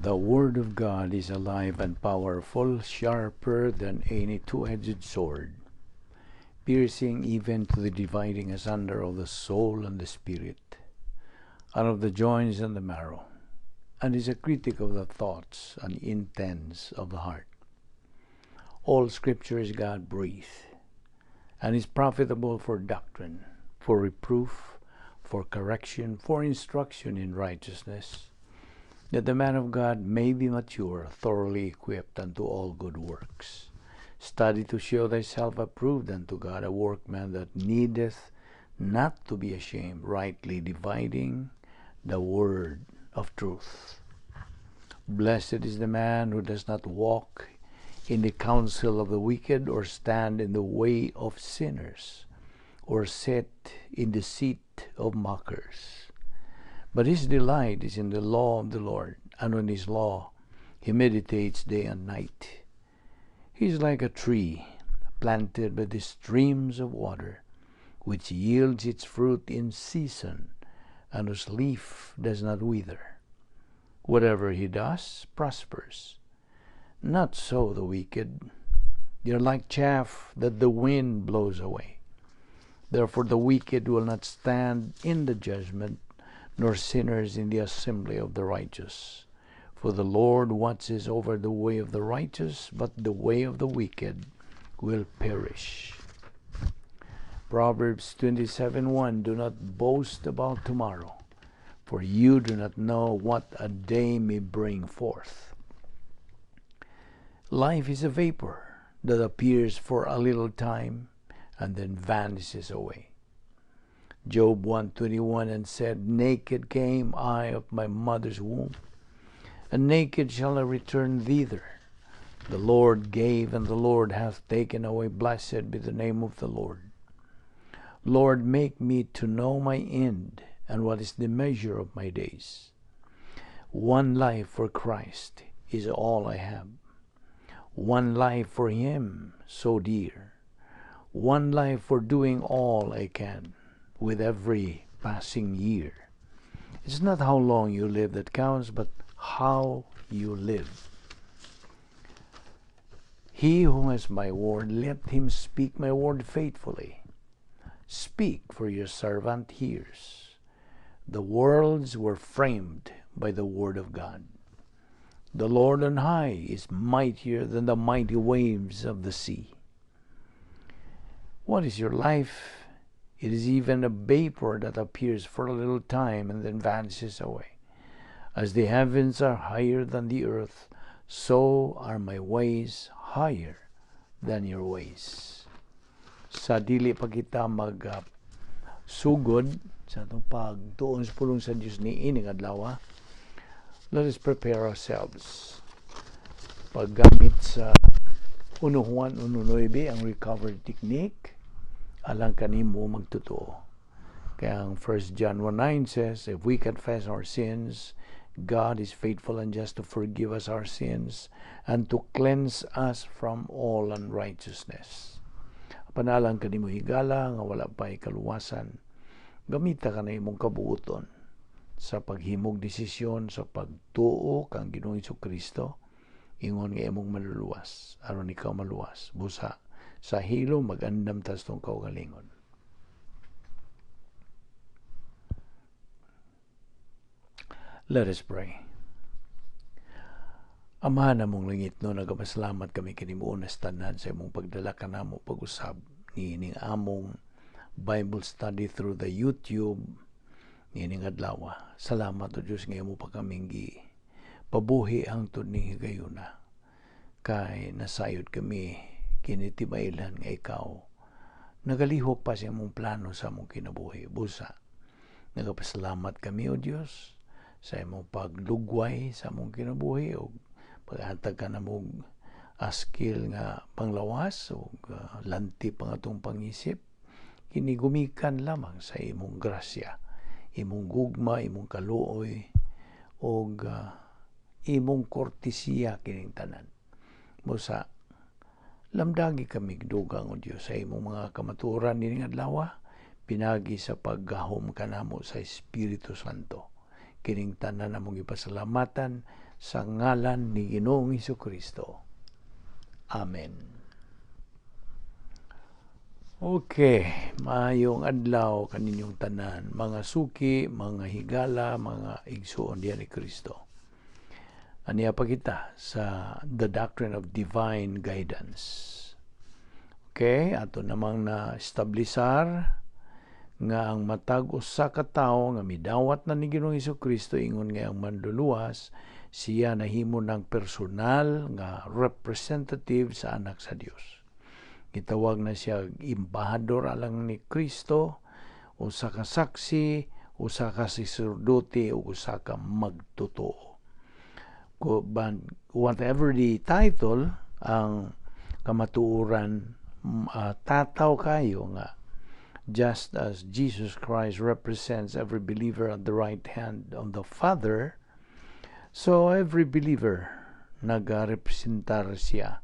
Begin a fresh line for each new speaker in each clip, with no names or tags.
The Word of God is alive and powerful, sharper than any two-edged sword, piercing even to the dividing asunder of the soul and the spirit, and of the joints and the marrow, and is a critic of the thoughts and intents of the heart. All Scripture is God-breathed, and is profitable for doctrine, for reproof, for correction, for instruction in righteousness, that the man of God may be mature, thoroughly equipped unto all good works. Study to show thyself approved unto God, a workman that needeth not to be ashamed, rightly dividing the word of truth. Blessed is the man who does not walk in the counsel of the wicked, or stand in the way of sinners, or sit in the seat of mockers. But his delight is in the law of the Lord, and on his law he meditates day and night. He is like a tree planted by the streams of water, which yields its fruit in season, and whose leaf does not wither. Whatever he does prospers. Not so the wicked. They are like chaff that the wind blows away. Therefore the wicked will not stand in the judgment, nor sinners in the assembly of the righteous. For the Lord watches over the way of the righteous, but the way of the wicked will perish. Proverbs 27:1, do not boast about tomorrow, for you do not know what a day may bring forth. Life is a vapor that appears for a little time and then vanishes away. Job 1:21, and said, naked came I of my mother's womb, and naked shall I return thither. The Lord gave, and the Lord hath taken away. Blessed be the name of the Lord. Lord, make me to know my end, and what is the measure of my days. One life for Christ is all I have. One life for Him so dear. One life for doing all I can with every passing year. It's not how long you live that counts, but how you live. He who has my word, let him speak my word faithfully. Speak, for your servant hears. The worlds were framed by the word of God. The Lord on high is mightier than the mighty waves of the sea. What is your life? It is even a vapor that appears for a little time and then vanishes away. As the heavens are higher than the earth, so are my ways higher than your ways. Sa dili pa kita sugod sa itong pagtuon sa pulong sa Diyos ni ining adlaw, let us prepare ourselves. Paggamit sa 1 Juan 1:9 ang recovery technique, alang kanimo magtotoo. Kaya ang 1 John 1:9 says, if we confess our sins, God is faithful and just to forgive us our sins and to cleanse us from all unrighteousness. Panalang kanimo higala nga wala pa'y kaluwasan, gamita ka na imong kabuuton sa paghimog desisyon sa pagtuo kang Ginoong Jesucristo, ingon nga imong maluluwas aron ikaw maluwas busa sa hilo mag-andam tas tong kaugalingon. Let us pray. Amahan namong langit no, nagapasalamat kami kanimo unas tanan sa imong pagdala kanamo pag-usab niining among Bible study through the YouTube niining adlaw. Salamat o Diyos nga imo pa kaming pabuhi hangtod ning higayuna. Kay nasayod kami kinitibailan nga ikaw nagalihok pa sa imong plano sa among kinabuhi. Busa nagapasalamat kami o Diyos sa imong paglugway sa among kinabuhi o paghatag ka na mong askil nga panglawas o lanti pang atong pangisip, kinigumikan lamang sa imong grasya, imong gugma, imong kaluoy o imong kortesiya kining tanan. Busa lamdagi kami dugang o Diyos sa imong mga kamaturan nining adlaw, pinagi sa paggahom kanamo sa Espiritu Santo. kining tanan among ipasalamatan sa ngalan ni Ginoong Hesukristo. Amen. Okay, maayong adlaw kaninyong tanan, mga suki, mga higala, mga igsuon diyan ni Kristo. Aniya pa kita sa The Doctrine of Divine Guidance. Okay, ato namang na-establisar nga ang matag usa ka tawo nga midawat na ni Ginoong Hesukristo ingon nga ang manluluwas, siya nahimo ng personal nga representative sa anak sa Dios. Gitawag na siya embahador alang ni Kristo, usa ka saksi, usa ka saserdote, o usa ka magtotoo. Whatever the title, ang kamatuoran, tataw kayo nga, just as Jesus Christ represents every believer at the right hand of the Father, so every believer nagarepresentar siya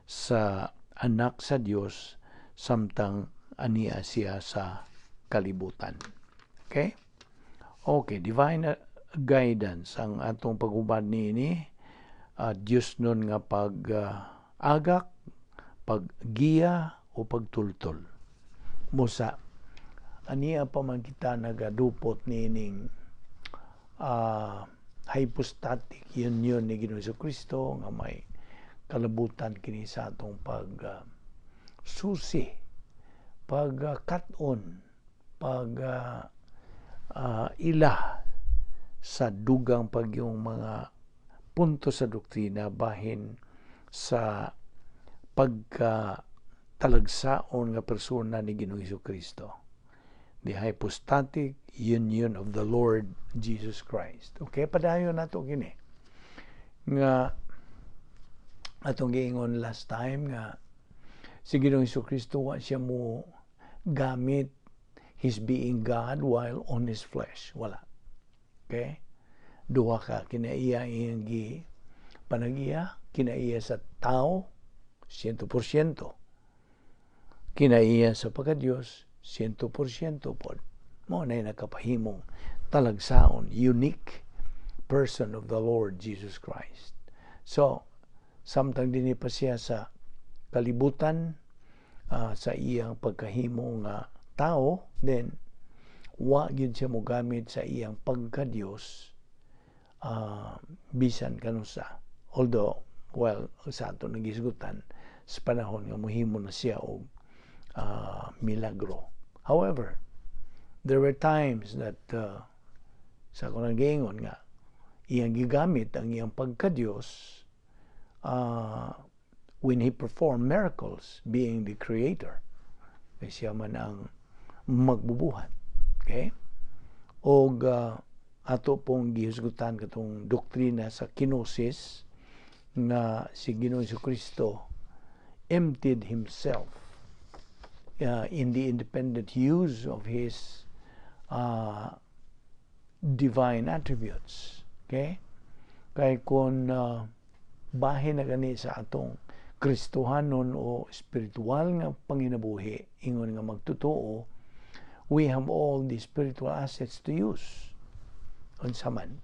sa anak sa Dios samtang aniya siya sa kalibutan. Okay? Okay, divine guidance ang atong pag-ubad niini. Dios nun nga pag-agak, paggiya o pagtultol. Musa, aniya pa man kita nagadupot niining hypostatic union ni Ginoong Hesukristo nga may kalabutan kini sa atong susi, katon, ila sa dugang pagyong mga punto sa doktrina bahin sa pagkatalagsaon nga persona ni Ginoong Hesukristo. The hypostatic union of the Lord Jesus Christ. Okay, padayon nato kini nga atong giingon last time nga si Ginoong Hesukristo wa siya mo gamit his being God while on his flesh. Wala. Okay? Duha ka kinaiya iyang panag-iya, kinaiya sa tao 100%. Kinaiya sa pagka-Dios 100% pod. Mao nay nakapahimong talagsaon, unique person of the Lord Jesus Christ. So, samtang dinhi pa siya sa kalibutan, sa iyang pagkahimo nga tao, then wa gyud siya mogamit sa iyang pagka-Dios bisan kanusa. Although, well, sa ato nagisgutan sa panahon nga mohimo na siya og milagro. However, there were times that sa kunang giingon nga iyang gigamit ang iyang pagka-Dios when he performed miracles, being the creator. Siya man ang magbubuhat. Okay? O ato pong gihisgutan katong doktrina sa kenosis na si Ginoong Hesukristo emptied himself in the independent use of his divine attributes. Okay? Kaya kung bahin na gani sa atong Kristohanon o spiritual nga panginabuhi, ingon nga magtotoo, we have all the spiritual assets to use. Unsa man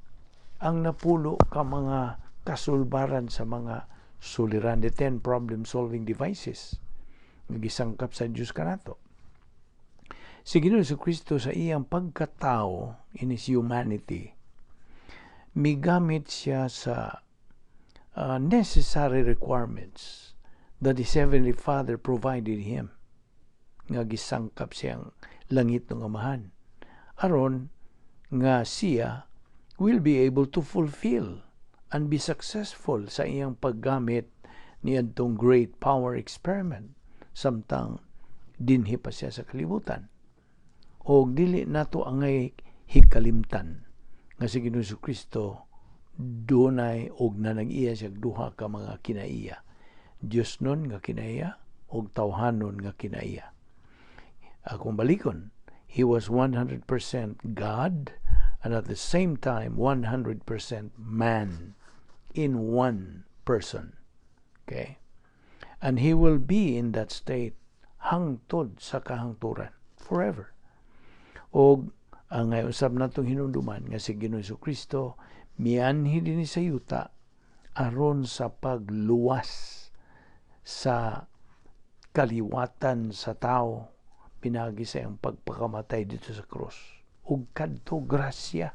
ang napulo ka mga kasulbaran sa mga suliran, the 10 problem-solving devices nga gisangkap sa Dios kanato. Si Ginoong Hesukristo sa iyang pagkatao in his humanity, migamit siya sa necessary requirements that his Heavenly Father provided him. Nga gisangkap siyang langit ng Amahan. Aron nga siya will be able to fulfill and be successful sa iyang paggamit ni adtong great power experiment samtang dinhi pa siya sa kalibutan. O dili nato angay hikalimtan nga si Ginoong Hesukristo dunay og nanag-iya siya duha ka mga kinaiya. Dios nun nga kinaiya og tawhanon nga kinaiya. Akong balikon, he was 100% God and at the same time 100% man in one person. Okay? And he will be in that state hangtod sa kahangturan forever. O Ang usab natong hinumduman nga si Ginoong Jesucristo mianhi dinhi sa yuta aron sa pagluwas sa kaliwatan sa tao pinagi sa iyang pagpakamatay dito sa krus. Ug kadto grasya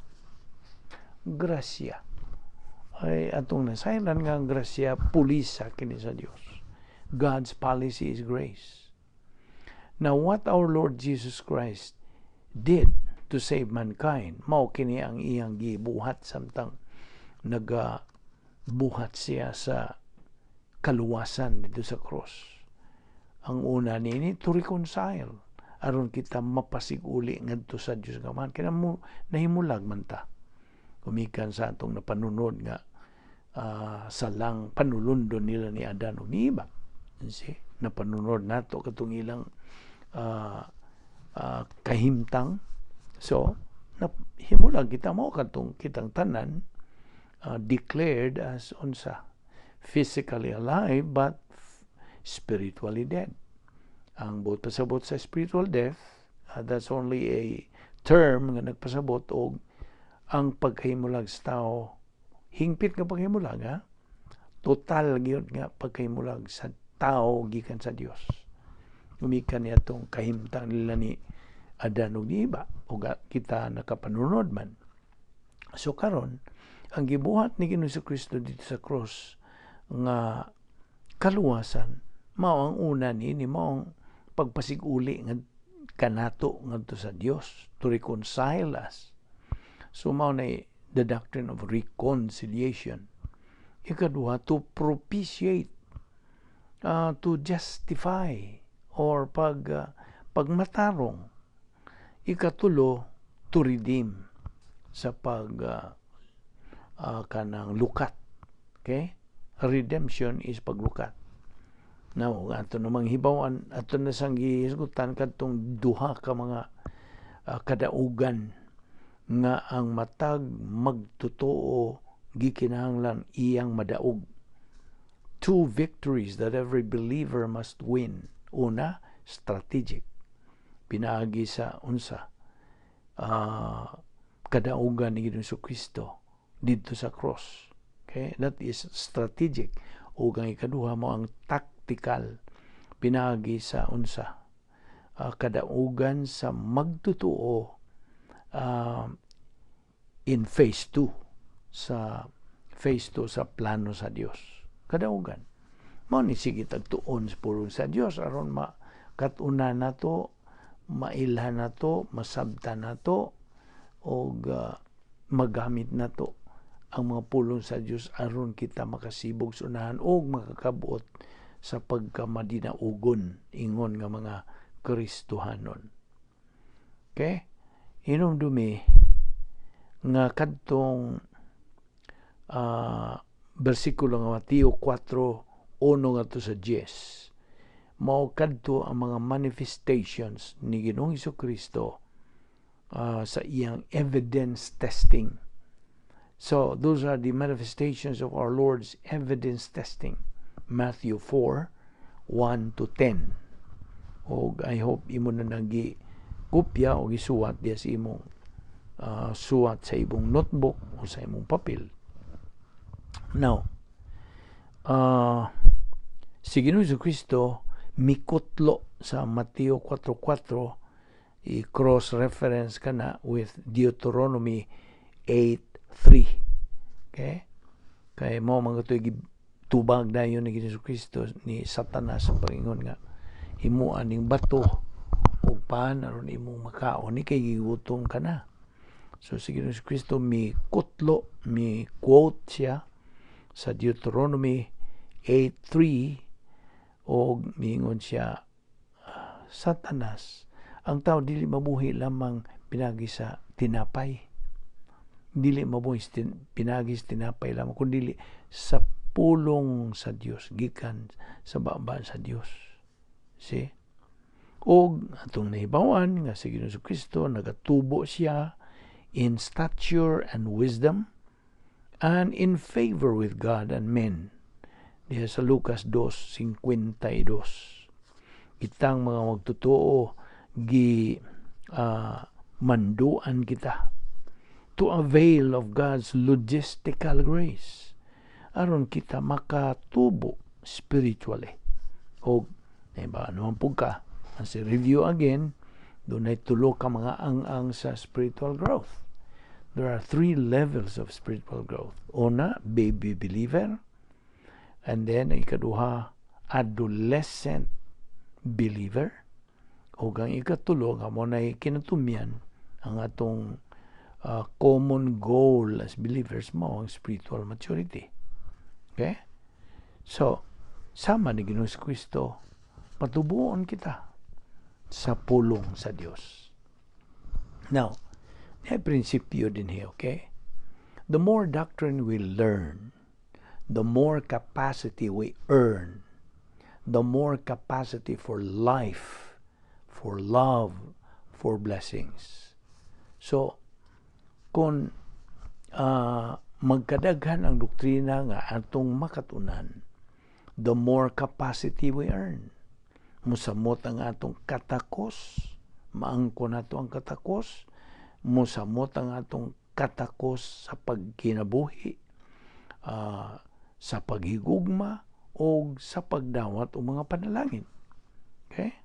ay atong nasayran nga ang grasya pulisa kini sa Dios. God's policy is grace. Now what our Lord Jesus Christ did to save mankind, mao kini ang iyang gibuhat samtang nagabuhat siya sa kaluwasan dito sa cross. Ang una nini to reconcile aron kita mapasiguli ngadto sa Dios nga man kaya mo nahimulag man ta kumikan sa atong napanunod nga salang panulundon nila ni Adan ug ni Eva. Napanunod nato katong ilang kahimtang. So himulag kita mo katong kitang tanan declared as unsa physically alive but spiritually dead. Ang buot pasabot sa spiritual death, that's only a term nga nagpasabot og ang paghimulag sa tao, hingpit nga paghimulag, total gyud nga paghimulag sa tao gikan sa Dios. Gumikan niya itong kahimtang nila ni Adan ug ni Eva ug kita nakapanunod man. So karon ang gibuhat ni Ginoong Jesucristo dito sa cross nga kaluwasan mao ang una ni mao ang pagpasiguli nga kanato ngadto sa Dios to reconcile us. So mao na the doctrine of reconciliation. Ikaduha, to propitiate, to justify or pagmatarong. Ikatulo, to redeem sa kanang lukat. Okay? Redemption is paglukat. Now, ato namang hibawan, ato na sang gihisgutan kadtong duha ka mga kadaugan nga ang matag magtotoo gikinahanglan iyang madaog. Two victories that every believer must win. Una, strategic. Pinaagi sa unsa kadaugan ni Ginoong Jesucristo dito sa cross. Okay? That is strategic. Ug ang ikaduha mo ang tactical. Pinaagi sa unsa kadaugan sa magtutuo in phase 2 sa plano sa Dios. Kadaugan. Mao ni sige tagtuon sa pulong sa Dios aron makatuna nato, mailhan nato, masabtan nato og magamit nato ang mga pulong sa Dios aron kita makasibog sa unahan og makakabuot sa pagkamadinaugon ingon nga mga Kristohanon. Okay? Hinumdumi nga kadtong bersikulo nga Mateo 4:1 ngadto sa 10 mao kadto ang mga manifestations ni Ginoong Jesucristo sa iyang evidence testing. So those are the manifestations of our Lord's evidence testing. Matthew 4:1-10. Og I hope imo na nagi kopya o gisuwat diya sa imong suwat sa imong notebook o sa imong papel. Now, si Ginoong Jesucristo mikutlo sa Mateo 4:4 i-cross-reference ka na with Deuteronomy 8:3. Okay? Kaya mo mga ito tubag na yun ni Ginoong Jesucristo ni Satanas sa pangingon nga himuan ning bato o paan aron imong makaon ni kay gigutom ka na. So si Ginoong Jesucristo mi quote siya sa Deuteronomy 8:3 o miingon siya, Satanas, ang tao dili mabuhi lamang pinagi sa tinapay. Dili mabuhi pinagi sa tinapay lamang kundi sa pulong sa Dios, gikan sa baba sa Dios. See? Og atong nahibawan nga si Ginoong Jesucristo nagatubo siya in stature and wisdom and in favor with God and men. Diya sa Lucas 2:52. Kitang mga magtotoo manduan kita to avail of God's logistical grace aron kita makatubo spiritually. O diba, naman po ka, as a review again, doon ay tulo ka mga ang sa spiritual growth. There are 3 levels of spiritual growth. Una, baby believer, and then ikaduha, adolescent believer, o ang ikatulo nga mo na kinatumyan ang atong common goal as believers mo ang spiritual maturity. Okay? So, sama ni Ginoong Kristo, patubuon kita sa pulong sa Dios. Now, may prinsipyo din here, okay? The more doctrine we learn, the more capacity we earn, the more capacity for life, for love, for blessings. So, kung magkadaghan ang doktrina nga atong makatunan, the more capacity we earn. Musamot ang atong katakos, maangko nato ang katakos, musamot ang atong katakos sa pagkinabuhi, sa paghigugma, o sa pagdawat o mga panalangin. Okay?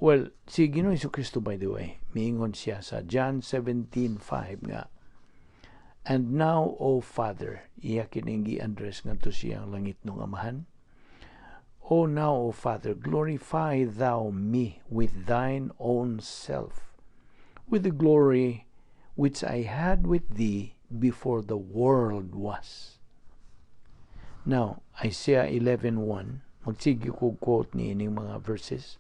Well, si Ginoong Jesucristo, by the way, miingon siya sa John 17:5 nga, "And now, O Father," iya kining gi-address ngadto siyang langit ng Amahan, "O now, O Father, glorify Thou me with Thine own self, with the glory which I had with Thee before the world was." Now, Isaiah 11:1, magsige ko quote ni ining mga verses.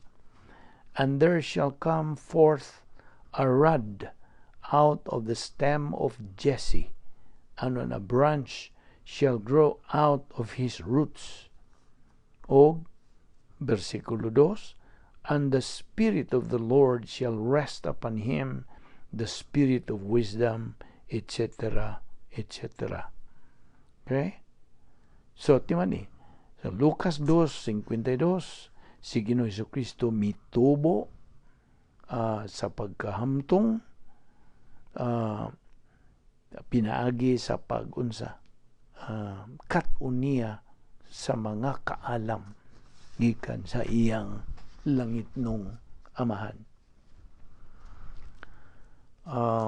"And there shall come forth a rod out of the stem of Jesse, and on a branch shall grow out of his roots." O, versikulo 2, "And the Spirit of the Lord shall rest upon him, the Spirit of wisdom," etc., etc. Okay? So, timani, sa Lucas 2:52, si Ginoong Jesucristo mitubo sa pagkahamtong, pinaagi sa pag-unsa, kat-unia sa mga kaalam gikan sa iyang langit nung Amahan.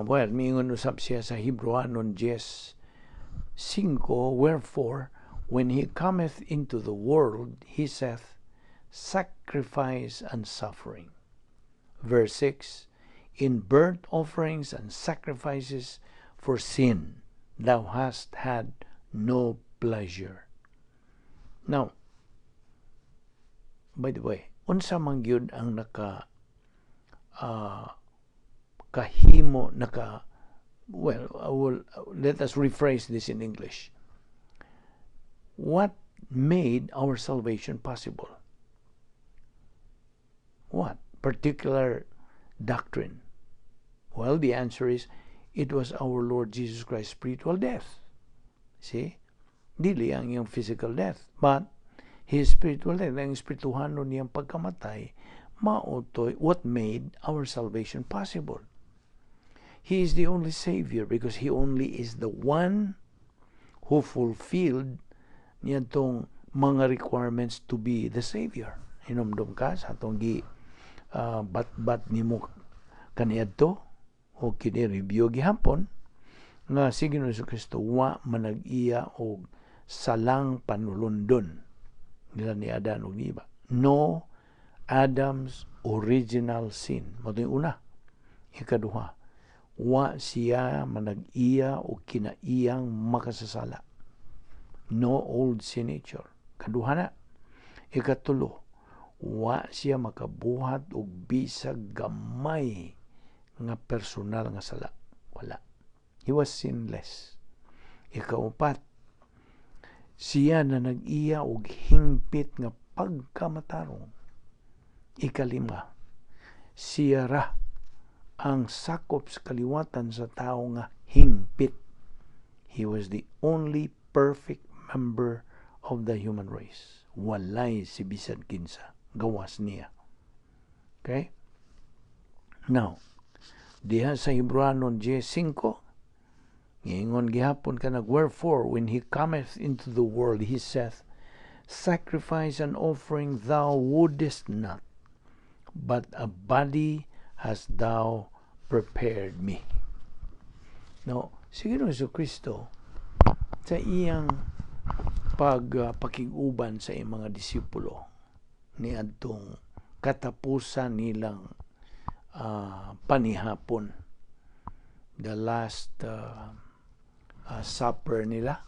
Well, miingon usab siya sa Hebrewanon 10:5, "Wherefore, when he cometh into the world, he saith, sacrifice and suffering." Verse 6, "In burnt offerings and sacrifices for sin, thou hast had no pleasure." Now, by the way, unsa man gyud ang let us rephrase this in English. What made our salvation possible? What particular doctrine? Well, the answer is, it was our Lord Jesus Christ's spiritual death. See? Dili ang iyong physical death, but His spiritual death, ang espirituhanon niyang pagkamatay, mautoy what made our salvation possible. He is the only Savior because He only is the one who fulfilled niyadtong mga requirements to be the Savior. Hinumdum ka sa atong bat-bat nimo kaniadto o kini review gihapon nga si Ginoong Jesucristo wa manag-iya og salang panulundon nila ni Adan ug Eva. No Adam's original sin. Mo una. Ikaduha, wa siya manag-iya o kinaiyang makasasala. No old sin nature. Kaduha na. Ikatulo, wa siya makabuhat og bisag gamay nga personal nga sala. Wala. He was sinless. Ikaupat, siya na nag-iya og hingpit nga pagkamatarong. Ikalima, siya ra ang sakop sa kaliwatan sa tao nga hingpit. He was the only perfect member of the human race. Walay si bisan kinsa gawas niya. Okay? Now, diha sa Hebreanon 10:5, ngingon gihapon ka nag, wherefore when he cometh into the world, he saith, sacrifice and offering thou wouldest not, but a body hast thou prepared me. Now, si Ginoong Jesucristo, sa iyang pakiguban sa iyang mga disipulo, ni adtong katapusan nilang panihapon, the last supper nila,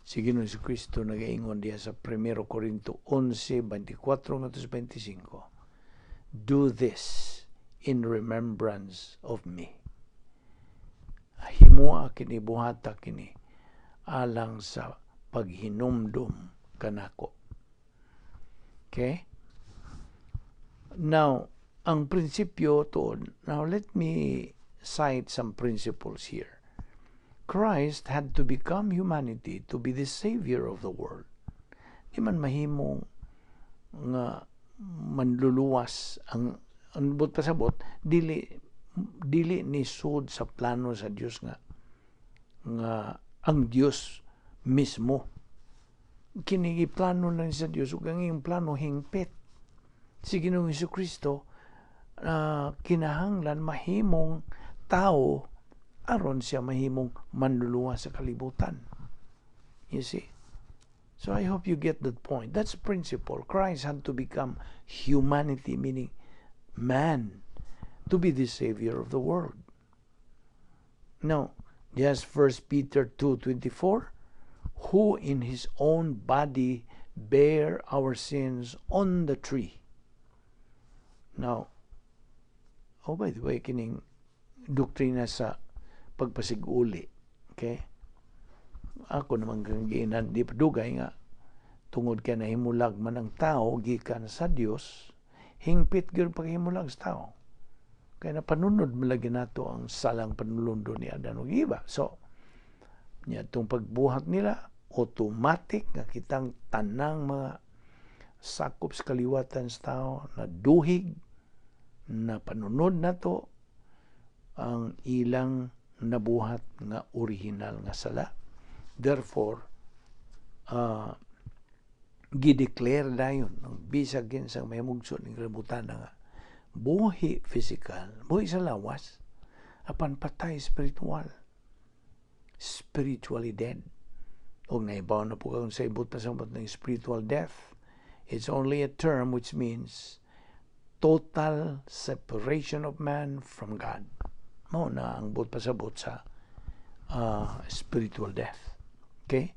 si Ginoong Jesucristo nagaingon diya sa 1 Corinto 11:24-25, do this in remembrance of me. Himua kini, buhata kini, alang sa paghinumdum kanako. Okay? Now, ang prinsipyo toon, now let me cite some principles here. Christ had to become humanity to be the Savior of the world. Di man mahimong nga manluluwas ang pasabot, dili ni sud sa plano sa Dios nga ang Dios mismo kini plano na sa Dios ug ang iyang plano hingpit. Si Ginoong Jesucristo kinahanglan mahimong tao aron siya mahimong manluluwas sa kalibutan. You see? So I hope you get that point. That's principle. Christ had to become humanity, meaning man, to be the Savior of the world. Now, yes, 1 Peter 2:24, who in his own body bare our sins on the tree. Now, by the way, kining doktrina sa pagpasiguli. Okay? Ako naman ganginan, di padugay nga, tungod ka na himulag man ang tao, gikan sa Dios, hingpit gyud paghimulag sa tao. Kaya napanunod malagi nato ang salang panulundo ni Adan ug Eva. So, niya itong pagbuhat nila, automatic nga kitang tanang mga sakop sa kaliwatan sa tao na duhig, na panunod nato ang ilang nabuhat nga original nga sala. Therefore, gideclare dayon ang bisag sa may mugso ning rebutan nga buhi physical, buhi sa lawas, apan patay spiritual, spiritually dead. O naibaw na po kung sa ibot pasabot ng spiritual death. It's only a term which means total separation of man from God. Mao na ang bot pasabot sa spiritual death. Okay?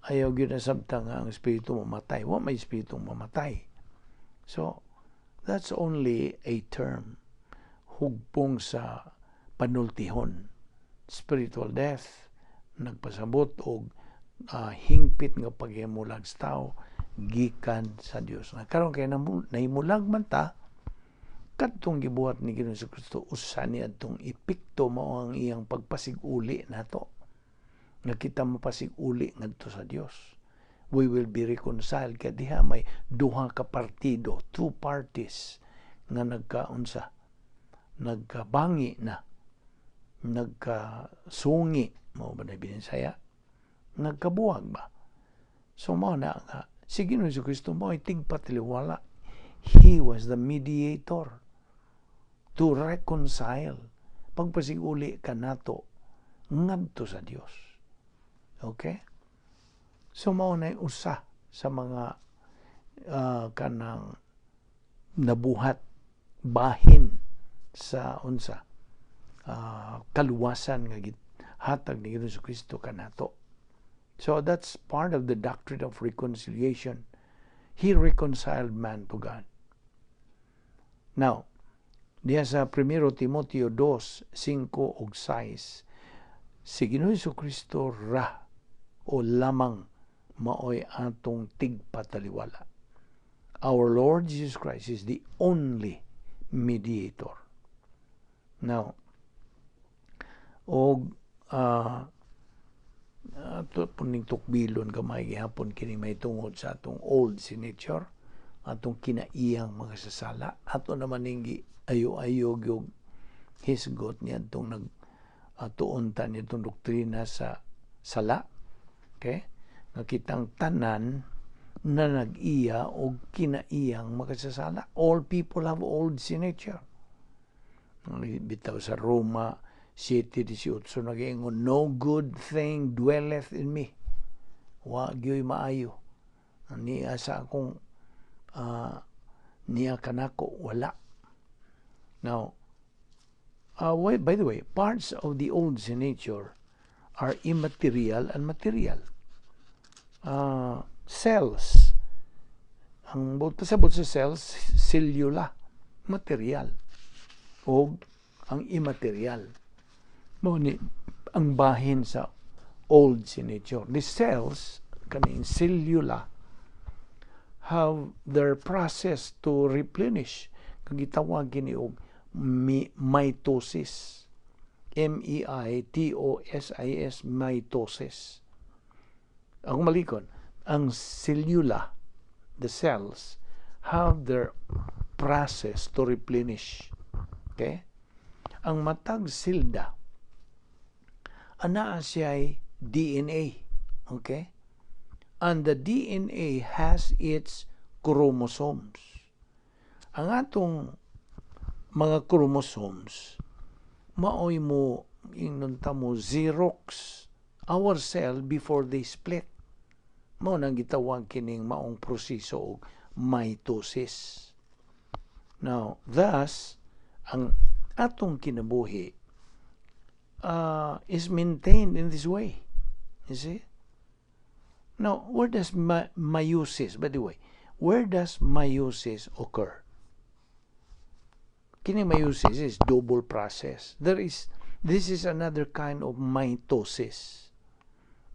Ayaw yun na sabtang ang espiritu mamatay. Wa may espiritu mamatay. So, that's only a term. Hugpong sa panultihon. Spiritual death, nagpasabot og hingpit nga paghimulag sa tao, gikan sa Dios. Karon kay nahimulag man ta, kadtong gibuhat ni Ginoong Jesucristo, usa ni adtong epekto mao ang iyang pagpasiguli nato. Nga kita mapasiguli ngadto sa Dios. We will be reconciled kay diha may duha ka partido, two parties nga nagkaunsa, nagkabangi na, nagkasungi, mao ba na Binisaya? Nagkabuwag ba? So mao na nga si Ginoong Jesucristo mao ay tigpatiliwala. He was the mediator to reconcile, pagpasiguli ka nato ngadto sa Dios. Okay? So mao na usa sa mga kanang nabuhat bahin sa unsa kaluwasan nga hatag ni Ginoong Jesucristo kanato. So that's part of the doctrine of reconciliation. He reconciled man to God. Now, diya sa 1 Timoteo 2:5 ug 6, si Ginoong Jesucristo ra o lamang maoy atong tigpataliwala. Our Lord Jesus Christ is the only mediator. Now, og ato puning tukbilon gamay gihapon kini may tungod sa atong old signature atong kinaiyang mga sasala. Ato naman ning ayo-ayog yung hisgot niya itong tuuntan nitong doktrina sa sala. Okay? Nakitang tanan na nag-iya o kinaiyang makasasala. All people have old sin nature. Bitaw sa Roma 7:18 nag-ingon, no good thing dwelleth in me. Wa gyoy maayo. Niya sa akong niya kanako wala. Now, by the way, parts of the old sin nature are immaterial and material. Cells. Ang pasabot sa cells, cellula, material. O ang immaterial. Ni ang bahin sa old sin nature. The cells, kaning cellula, have their process to replenish. Kung gitawag gini og mitosis. M-E-I-T-O-S-I-S, mitosis. Ang malikon, ang cellula, the cells, have their process to replenish. Okay? Ang matag silda, anaa siya'y DNA. Okay? And the DNA has its chromosomes. Ang atong mga chromosomes, maoy mo, inunta mo, Xerox our cell before they split. Mao nang gitawag kining maong proseso og mitosis. Now, thus, ang atong kinabuhi is maintained in this way. You see? Now, where does meiosis, by the way, where does meiosis occur? Kining meiosis is double process. This is another kind of mitosis.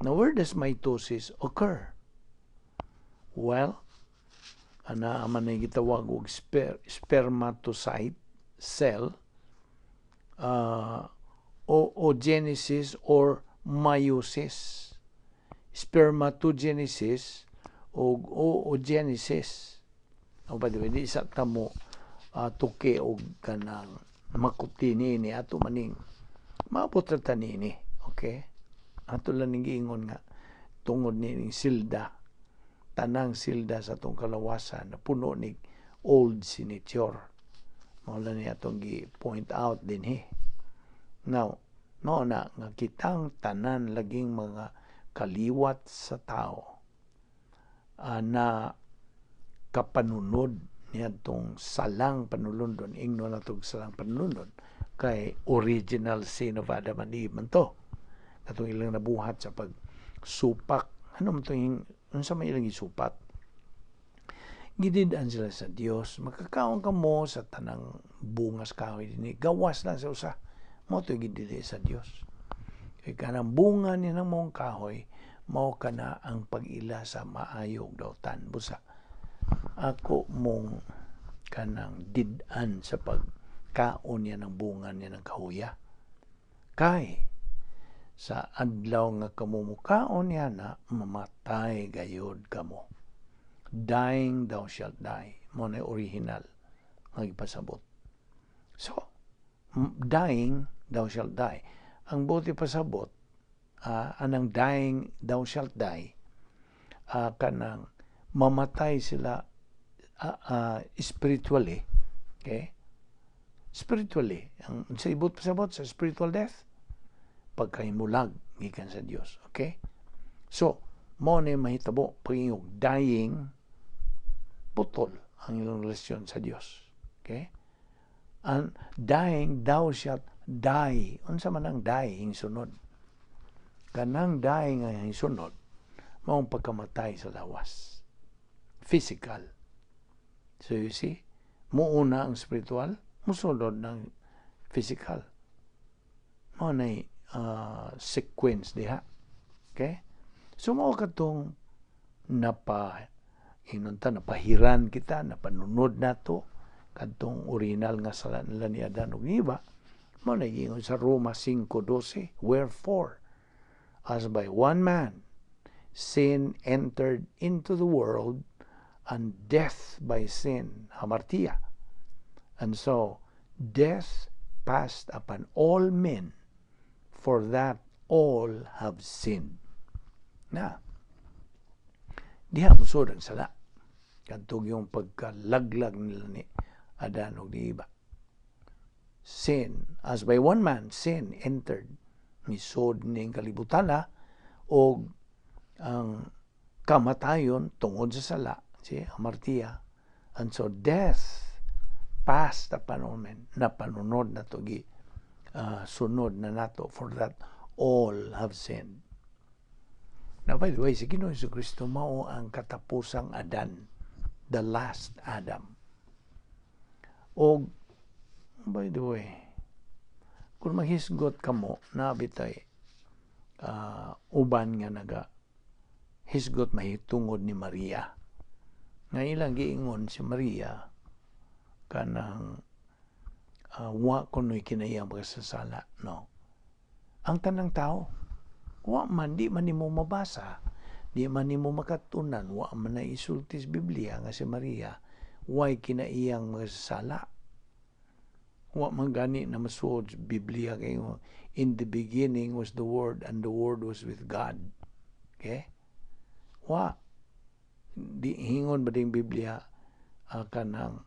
Now, where does mitosis occur? Well, ana man ay gitawag og spermatocyte cell, oogenesis or meiosis. Spermatogenesis o oogenesis. By the way, di sa tamo tuki og kanang makuti ni ato maning maabot ra tanini. Okay? Ato lang ning giingon nga tungod ni silda, tanang silda sa atong kalawasan na puno ni old sin nature. Mao lang ni atong gi-point out din Now, no na nga kitang tanan laging mga kaliwat sa tao na kapanunod niyadtong salang panulundon, ingnon natong salang panulundon kay original sin of Adam and Eve man to. Katong ilang nabuhat sa pagsupak. Ano man to unsa may ilang isupat? Gidid-an sila sa Dios, makakaon ka mo sa tanang bungas kahoy dinhi, gawas lang sa usa. Mo to gidili sa Dios. Kay kanang bunga ni ng mong kahoy, mao kana ang pag-ila sa maayog daw tan. Busa, ako mong kanang did-an sa pagkaon niya ng bunga niya ng kahuya. Kay, sa adlaw nga kamumukaon niya na, mamatay gayod kamo. Dying thou shalt die. Mo na original nga ipasabot. So, dying thou shalt die. Ang buti pasabot, anang dying thou shalt die, kanang mamatay sila spiritually. Okay? Spiritually. Ang sa ibot pasabot sa spiritual death, pagkaimulag gikan sa Dios. Okay? So, mo na mahitabo pagingog dying, putol ang ilang relasyon sa Dios. Okay? And dying thou shalt die. Unsa man ang die hingsunod? Kanang die nga hingsunod, maong pagkamatay sa lawas. Physical. So you see, muuna ang spiritual, musulod ng physical. Mao nay sequence diha. Okay? So mao katong napahiran kita, napanunod nato kadtong original nga sala nila ni Adan ug iba. Mao na giingon sa Roma 5:12, wherefore as by one man sin entered into the world, and death by sin, hamartia. And so, death passed upon all men, for that all have sinned. Na, diha musod ang sala. Kantog yung pagkalaglag nila ni Adan o ni Iba. Sin, as by one man, sin entered. Misod ning kalibutan na, o ang kamatayon tungod sa sala, si hamartia. And so, death passed upon all men, na panunod na to sunod na nato, for that all have sinned. Now, by the way, si Ginoong Jesucristo mao ang katapusang Adan, the last Adam. O, by the way, kung maghisgot ka mo, nabitay, uban nga naga hisgot mahitungod ni Maria. Nga ilang giingon si Maria, kanang wa kuno'y kinayang pagkasasala, no? Ang tanang tao, wa man, di man nimo mabasa, di man nimo makatunan, wa man na isulti sa Biblia nga si Maria, wa'y kinaiyang pagkasasala. Wa man gani na masuod sa Biblia kayo, in the beginning was the Word, and the Word was with God. Okay? Wa. Di hingon ba ding Biblia kanang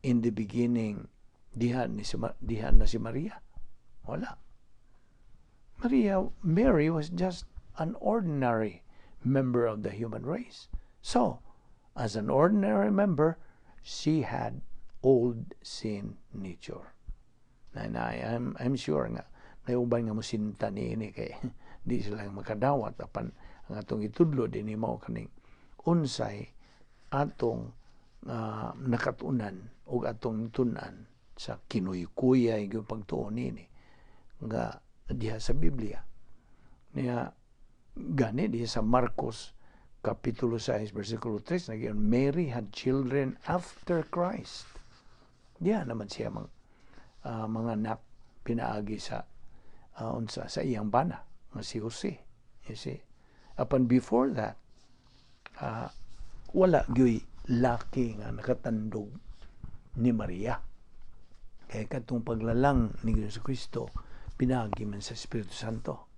in the beginning dihan na si Maria? Wala. Mary was just an ordinary member of the human race. So, as an ordinary member, she had old sin nature. I'm sure nga may uban nga musinta niini kay di sila makadawat apan ang atong itudlo dinhi mao kaning unsay atong nakatunan o atong tunan sa kinuy-kuyay yung pagtuon nini nga diha sa Biblia niya gani diha sa Marcos Kapitulo 6 versikulo 3 nagyan Mary had children after Christ. Diha naman siya mga anak pinaagi sa unsa sa iyang bana nga si Jose. You see? Upon before that wala gyoy laki nga nakatandog ni Maria. Kaya katong paglalang ni Jesucristo pinagi man sa Espiritu Santo.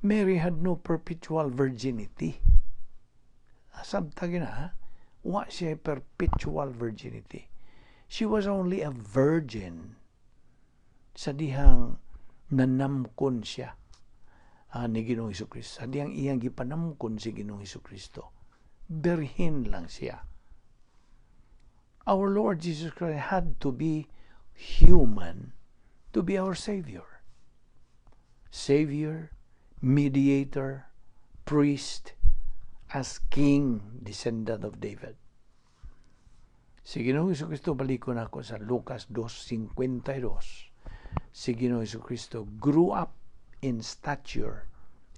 Mary had no perpetual virginity. Sabta gina, wa siya perpetual virginity. She was only a virgin sa dihang nanamkon siya ni Ginoong Jesucristo. Sa dihang iyang gipanamkon si Ginoong Jesucristo. Berhin lang siya. Our Lord Jesus Christ had to be human to be our Savior. Savior, mediator, priest, as king, descendant of David. Si Ginoong Jesucristo, balikon ako sa Lucas 2:52. Si Ginoong Jesucristo grew up in stature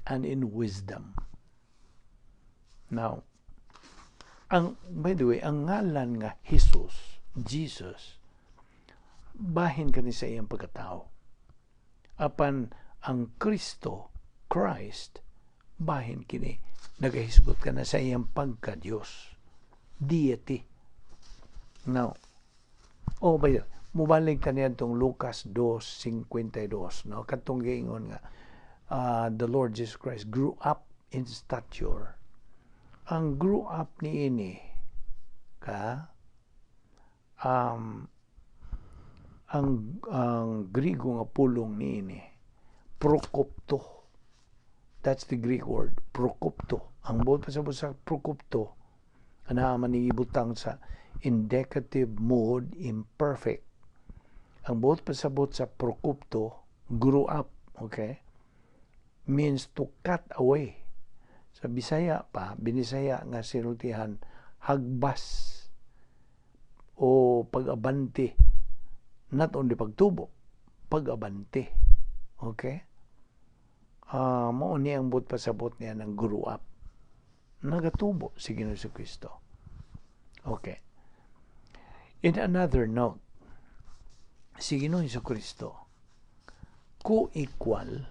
and in wisdom. Now, by the way, ang ngalan nga Jesus, bahin kani sa iyang pagkatao. Apan ang Christ, bahin kini, nagahisgot ka na sa iyang pagka-Diyos. Deity. Now, mubalik ka niya itong Lucas 2:52, no? Katong giingon nga, the Lord Jesus Christ grew up in stature. Ang grew up ni ini ang Grigo nga pulong ni ini prokopto. That's the Greek word, prokopto. Ang buot pasabot sa prokopto ana man ibutang sa indicative mode imperfect. Ang buot pasabot sa prokopto, grew up, okay, means to cut away. Sa Bisaya pa, binisaya nga sinultihan, hagbas o pag-abante. Not only pagtubo, pag-abante. Okay? Mao ni ang but pasabot niya ng grew up. Nagatubo si Ginoong Jesucristo. Okay. In another note, si Ginoong Jesucristo, co-equal,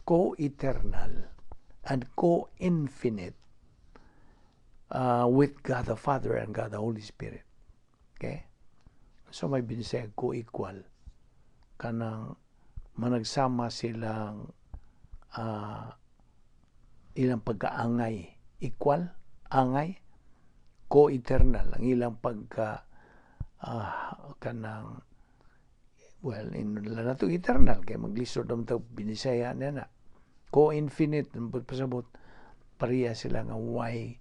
co-eternal, and co-infinite with God the Father and God the Holy Spirit. Okay? So may binisay co-equal. Kanang managsama silang ilang pagkaangay. Equal, angay, co-eternal. Ang ilang pagka kanang in na to eternal kay maglisod naman ito binisaya na co-infinite pasabot pareha sila nga why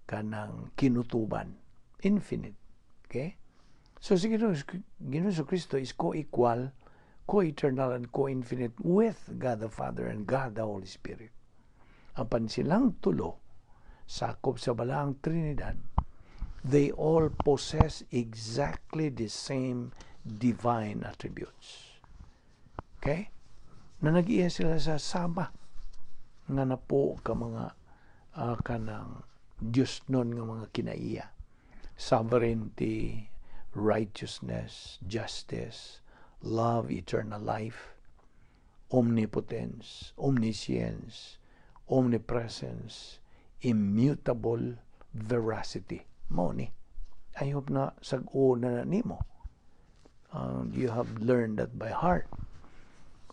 kanang kinutuban infinite. Okay, so si Ginoong Kristo is co-equal, co-eternal and co-infinite with God the Father and God the Holy Spirit. Apan silang tulo sakop sa balaang Trinidad, they all possess exactly the same divine attributes. Okay? Na nag-iya sila sa sama nga napo ka mga kanang Diyos nun nga mga kinaiya. Sovereignty, righteousness, justice, love, eternal life, omnipotence, omniscience, omnipresence, immutable veracity. Mo ni. I hope na sag-o na nimo. You have learned that by heart.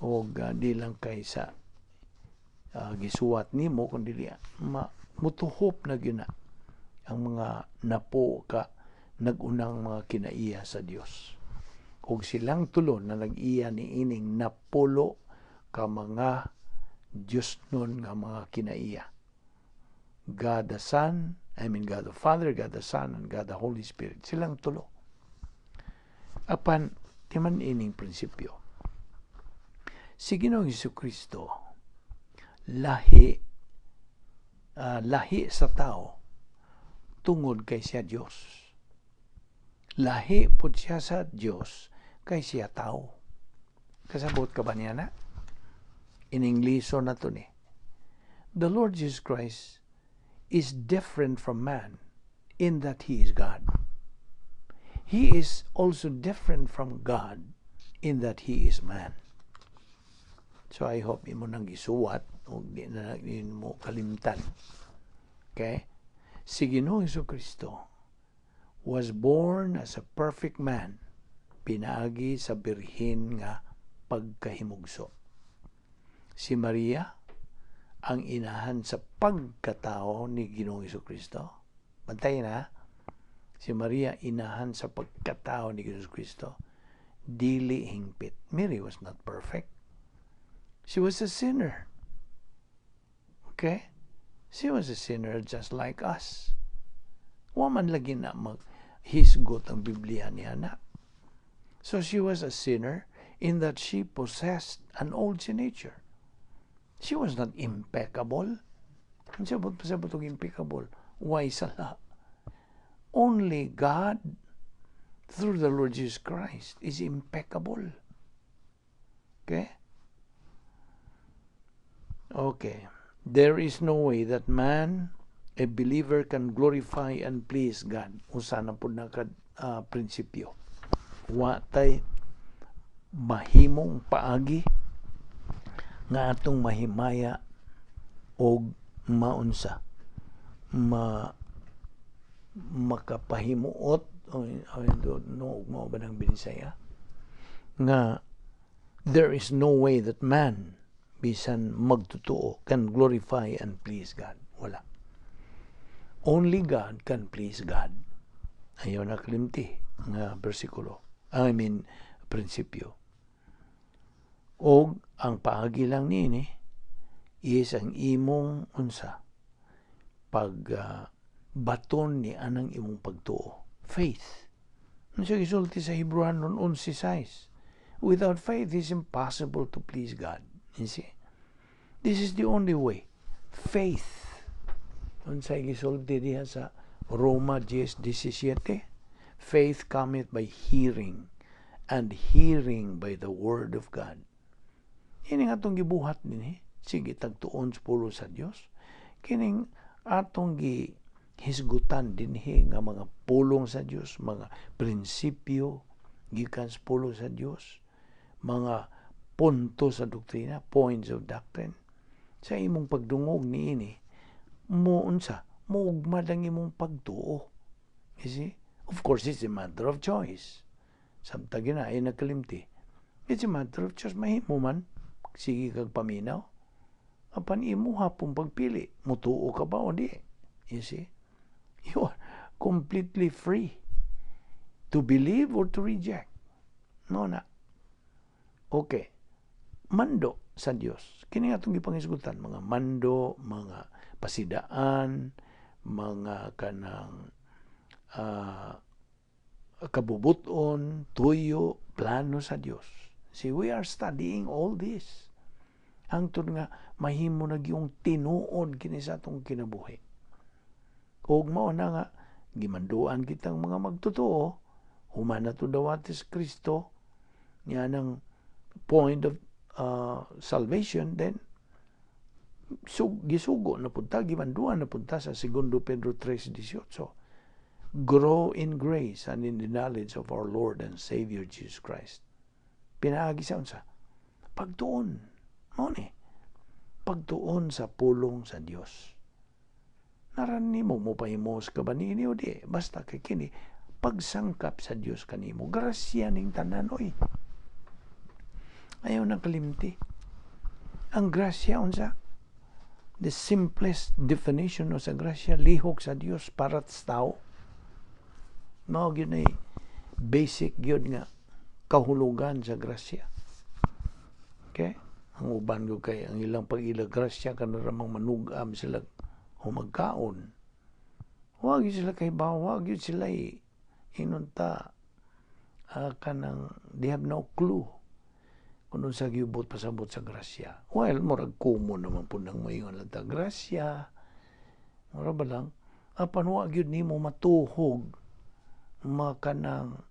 O di lang kay sa gisuwat nimo kundi mutuhop na gyud na ang mga napo ka nagunang mga kinaiya sa Dios. Ug silang tulo na nag-iya ni ining napulo ka mga Dios nun nga mga kinaiya. God the Son, God the Father, God the Son, and God the Holy Spirit. Silang tulo. Apan, timan ining prinsipyo. Si Ginoong Jesucristo, lahi sa tao, tungod kay siya Diyos. Lahi po siya sa Diyos, kay siya tao. Kasabot ka ba niya na? In English na to ni. The Lord Jesus Christ is different from man in that He is God. He is also different from God in that He is man. So I hope imo nang gisuwat o di na mo kalimtan. Okay? Si Ginoong Jesucristo was born as a perfect man, pinaagi sa birhin nga pagkahimugso. Si Maria ang inahan sa pagkatao ni Ginoong Jesucristo. Bantay na, si Maria inahan sa pagkatao ni Ginoong Jesucristo. Dili hingpit. Mary was not perfect. She was a sinner. Okay? She was a sinner just like us. Waman lagi na maghisgot ang Biblia niya na. So she was a sinner in that she possessed an old sin nature. She was not impeccable. Ang sabot ang impeccable. Why sala? Only God, through the Lord Jesus Christ, is impeccable. Okay? Okay. There is no way that man, a believer, can glorify and please God. Usa na po na prinsipyo. Watay mahimong paagi nga atong mahimaya og maunsa makapahimuot no mo ba nang binisaya nga there is no way that man bisan magtotoo can glorify and please God. Wala. Only God can please God. Ayaw na kalimti nga bersikulo. Prinsipyo. Og ang paagi lang nini is ang imong unsa baton ni anang imong pagtuo. Faith. Ano siya gisulti sa Hebrewanon 11:6. Without faith, it's impossible to please God. You see? This is the only way. Faith. Unsa gisulti diha sa Roma 10:17. Faith cometh by hearing, and hearing by the word of God. Ini nga atong gibuhat din sige tagtuon sa Dios. Kining atong hisgutan din nga mga pulong sa Dios, mga prinsipyo gikan sa pulong sa Dios, mga punto sa doktrina, points of doctrine. Sa imong pagdungog niini mo Muugma lang imong pagtuo. You see? Of course, it's a matter of choice. Samtang ginaay nagkalimti. It's a matter of choice. Mahimo man. Sige kag paminaw. Apan imo hapong pagpili. Mutuo ka ba o di? You see? You are completely free to believe or to reject. No na. Okay. Mando sa Dios. Kini atong gipangisgutan, mga mando, mga pasidaan, mga kanang kabubuton, tuyo, plano sa Dios. See, we are studying all this. Hangtod nga mahimo na gyung tinuod kini sa atong kinabuhi. Ug mao na nga gimanduan kitang mga magtotoo, human na to dawates Kristo, niya ng point of salvation, then gisugo na punta, gimanduan na punta sa 2 Pedro 3:18. Grow in grace and in the knowledge of our Lord and Savior Jesus Christ. Pinaagi sa unsa? Pagtuon. Ni pagtuon sa pulong sa Dios. Narani mo pahimos ka ba nini o di? Basta kay kini pagsangkap sa Dios kanimo. Grasya ning tanan oy. Ayaw nang kalimti. Ang grasya unsa? The simplest definition of sa grasya, lihok sa Dios para sa tao. Mao gyud ay basic gyud nga kahulugan sa grasya. Okay? Ang uban ko kay ang ilang pag-ila grasya kanaramang manugam sila humagkaon. Huwag yun sila kay bawag yun sila inunta kanang they have no clue kung sa gibot pasabot sa grasya. Well, murag kumo naman po nang mayon lang ta grasya. Mura ba lang? Apan huwag yun ni mo matuhog makanang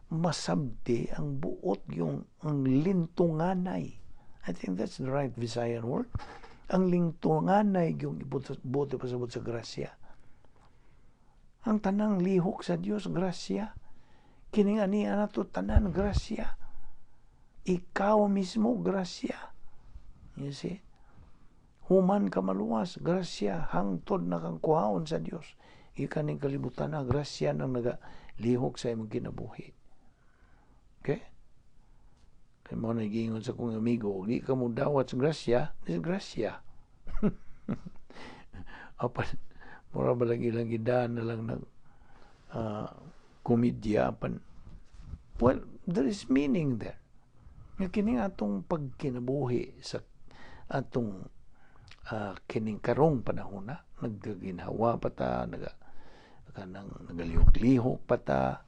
masabdi ang buot yung ang lintunganay. I think that's the right Visayan word. Ang lintunganay yung ibuti pasabot sa grasya. Ang tanang lihok sa Dios grasya. Kining aniya na to tanan grasya. Ikaw mismo grasya. You see? Human ka maluwas grasya hangtod na kang kuhaon sa Dios. Ikaning kalibutan na grasya nang nagalihok sa imong kinabuhi. Okay? Kaya mo nagiingon sa kong amigo, di ka mo dawat sa grasya, disgrasya. Apan, mura ba lang ilang gidaan na lang ng komedya. Apan, well, there is meaning there. Nga kining atong pagkinabuhi sa atong kining karong panahon na, nagginhawa pa ta, nagalihok-lihok pa ta,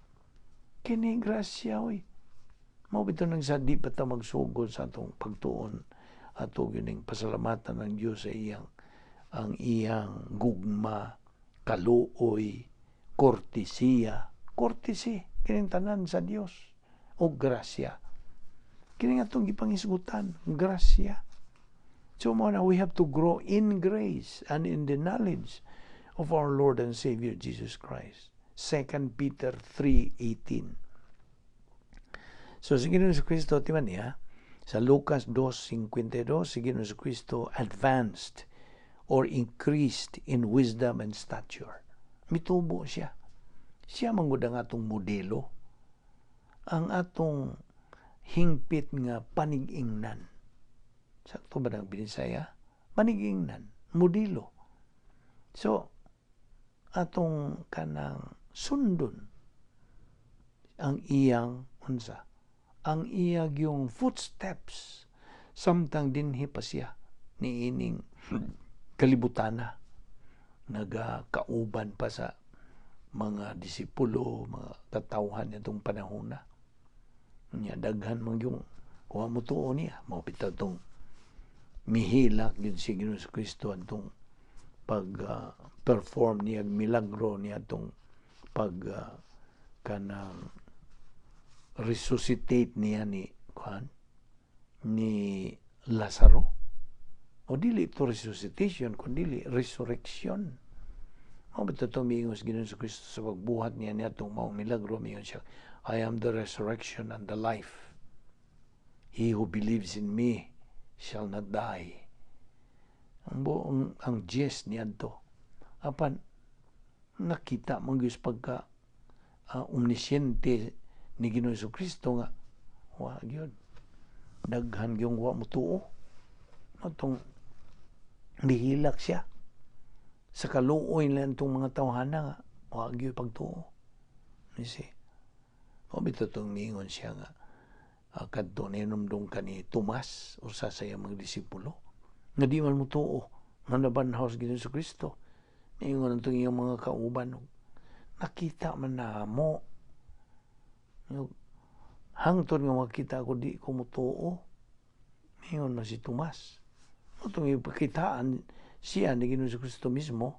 kining grasya, oy. Mao bitaw nang sadi pa ta magsugod sa atong pagtuon ato gining pasalamatan ng Dios sa ang iyang gugma, kaluoy, kortesiya, kining tanan sa Dios o grasya. Kining atong gipangisgutan, grasya. So mo na we have to grow in grace and in the knowledge of our Lord and Savior Jesus Christ. 2 Peter 3:18. So, si Ginoong Jesucristo, timan niya, sa Lucas 2:52, si Ginoong Jesucristo advanced or increased in wisdom and stature. Mitubo siya. Siya manggod ang atong modelo. Ang atong hingpit nga panigingnan. Sakto ba ng binisaya? Panigingnan. Modelo. So, atong kanang sundon ang iyang unsa? Ang iyag yung footsteps samtang dinhi pa siya ni ining kalibutana nagakauban pa sa mga disipulo, mga katawhan nitong panahon na niya daghan man yung wa mo tuon niya mao bitaw tong mihilak gyud si Ginoong Kristo antong pag perform niya milagro niya tong pag kanang resuscitate niya ni Lazaro. O dili ito resuscitation, kundi resurrection. Mao bitaw tumingon sa Ginoong Kristo sa pagbuhat niya itong mao milagro, mingon siya, I am the resurrection and the life. He who believes in me shall not die. Ang gist niya to. Apan, nakita mong Diyos pagka omnisyente ni Ginoong Jesucristo nga wa gyud daghan gyung wa mo tuo atong nihilak siya sa kaluoy lang itong mga tawhana nga wa gyud pagtuo ni si o bito tong niingon siya nga kadto ninumdum kani Tomas o sa saya mga disipulo nga di man mo tuo manabanhaw sa Ginoong Jesucristo niingon ang iyang mga kauban nakita man na mo hangtod nga makita ko di ko mutuo niingon na si Tomas itong ipakitaan siya ni Ginoong Jesucristo mismo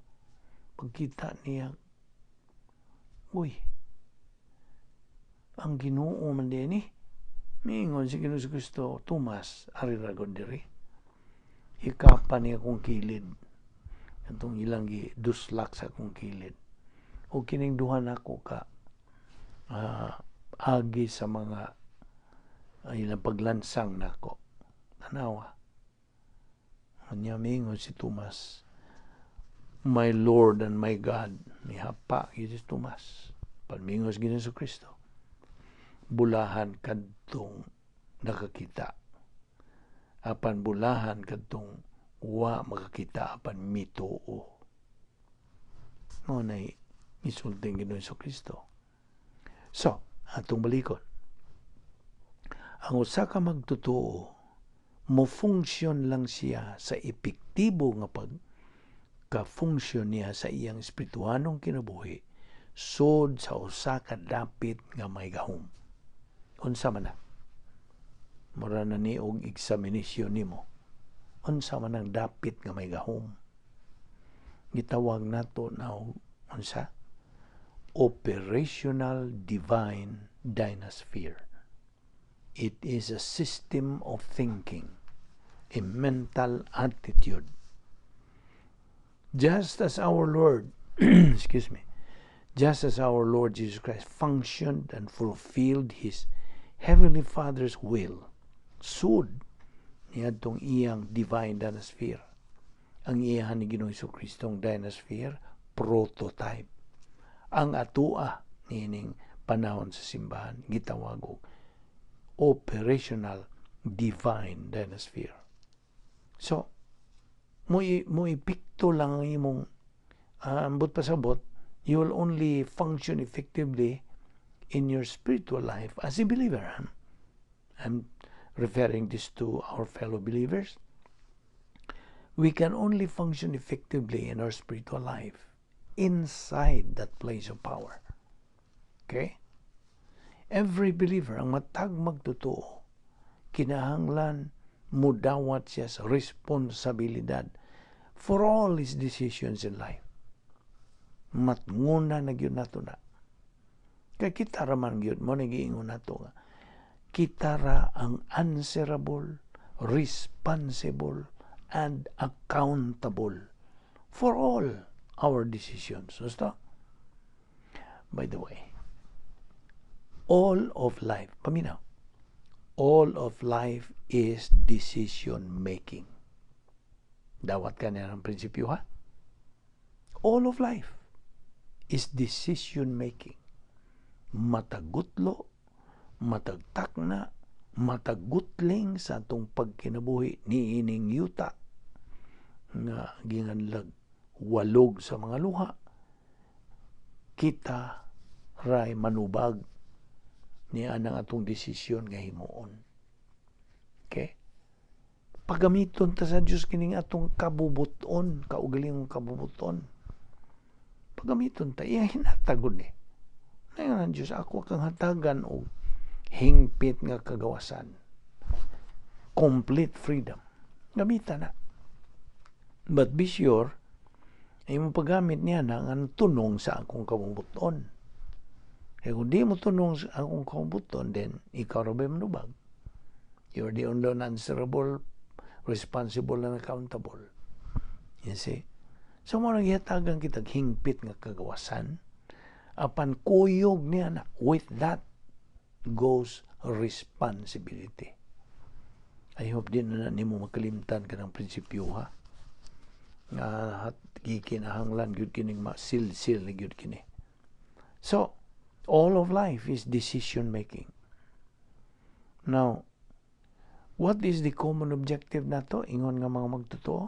pagkita niya uy ang Ginoo man din niingon si Ginoong Jesucristo Tomas ari ragon diri ikapan niya kong kilid itong ilang duslak sa kong kilid o kining duhan ako ka agi sa mga ilang paglansang nako tanawa niya mingon si Tomas my Lord and my God ni hapa si Tomas palmingos Ginoong Jesucristo bulahan kadtong nakakita apan bulahan kadtong wa makakita apan mituo mo nay misulting Ginoong Jesucristo. So atong balikon ang usa ka magtutuo mo function lang siya sa epektibo nga pagka-function niya sa iyang espirituhanong kinabuhi sud sa usa ka dapit nga may gahom. Unsa man na? Mura na ni og examination nimo. Unsa man ang dapit nga may gahom? Gitawag nato na unsa? Operational Divine Dynasphere. It is a system of thinking, a mental attitude. Just as our Lord, just as our Lord Jesus Christ functioned and fulfilled His Heavenly Father's will, sud niadtong iyang divine dynasphere. Ang iyahan ni Ginoong Jesucristong dynasphere, prototype. Ang atua nining panahon sa simbahan gitawag og operational divine dynasphere. So mo ipikto lang ang imong ambot pasabot, you will only function effectively in your spiritual life as a believer. I'm referring this to our fellow believers. We can only function effectively in our spiritual life inside that place of power. Okay? Every believer, ang matag magtutuo, kinahanglan mudawat siya sa responsibilidad for all his decisions in life. Matnguna na gyud nato na. Kaya kita raman gyud mo nagiingon nato nga kita ra ang answerable, responsible, and accountable for all our decisions. Basta? By the way, all of life, paminaw, all of life is decision making. Dawat ka na ng prinsipyo, ha? All of life is decision making. Matagutlo, matagtakna, matagutling sa atong pagkinabuhi ni ining yuta nga ginganlag walog sa mga luha. Kita ray manubag ni anang atong desisyon nga himuon. Okay? Pagamiton ta sa Dios kining atong kabubuton, kaugalingong kabubuton. Pagamiton ta iya hinatagod ni. Nayon ang Dios ako kang hatagan og hingpit nga kagawasan. Complete freedom. Gamita na. But be sure ay mo paggamit niya na ang tunong sa akong kabubuton. Kaya kung di mo tunong sa akong kabubuton, then ikaw rin ba manubag? You're the only answerable, responsible, and accountable. You see? So, mo nagyatagang kitag hingpit nga kagawasan, apan kuyog niya na, with that goes responsibility. I hope din na nimo makalimtan ka ng prinsipyo, ha? nga gikinahanglan gyud kining masil-sil gyud kini. So, all of life is decision making. Now, what is the common objective nato ingon nga mga magtotoo?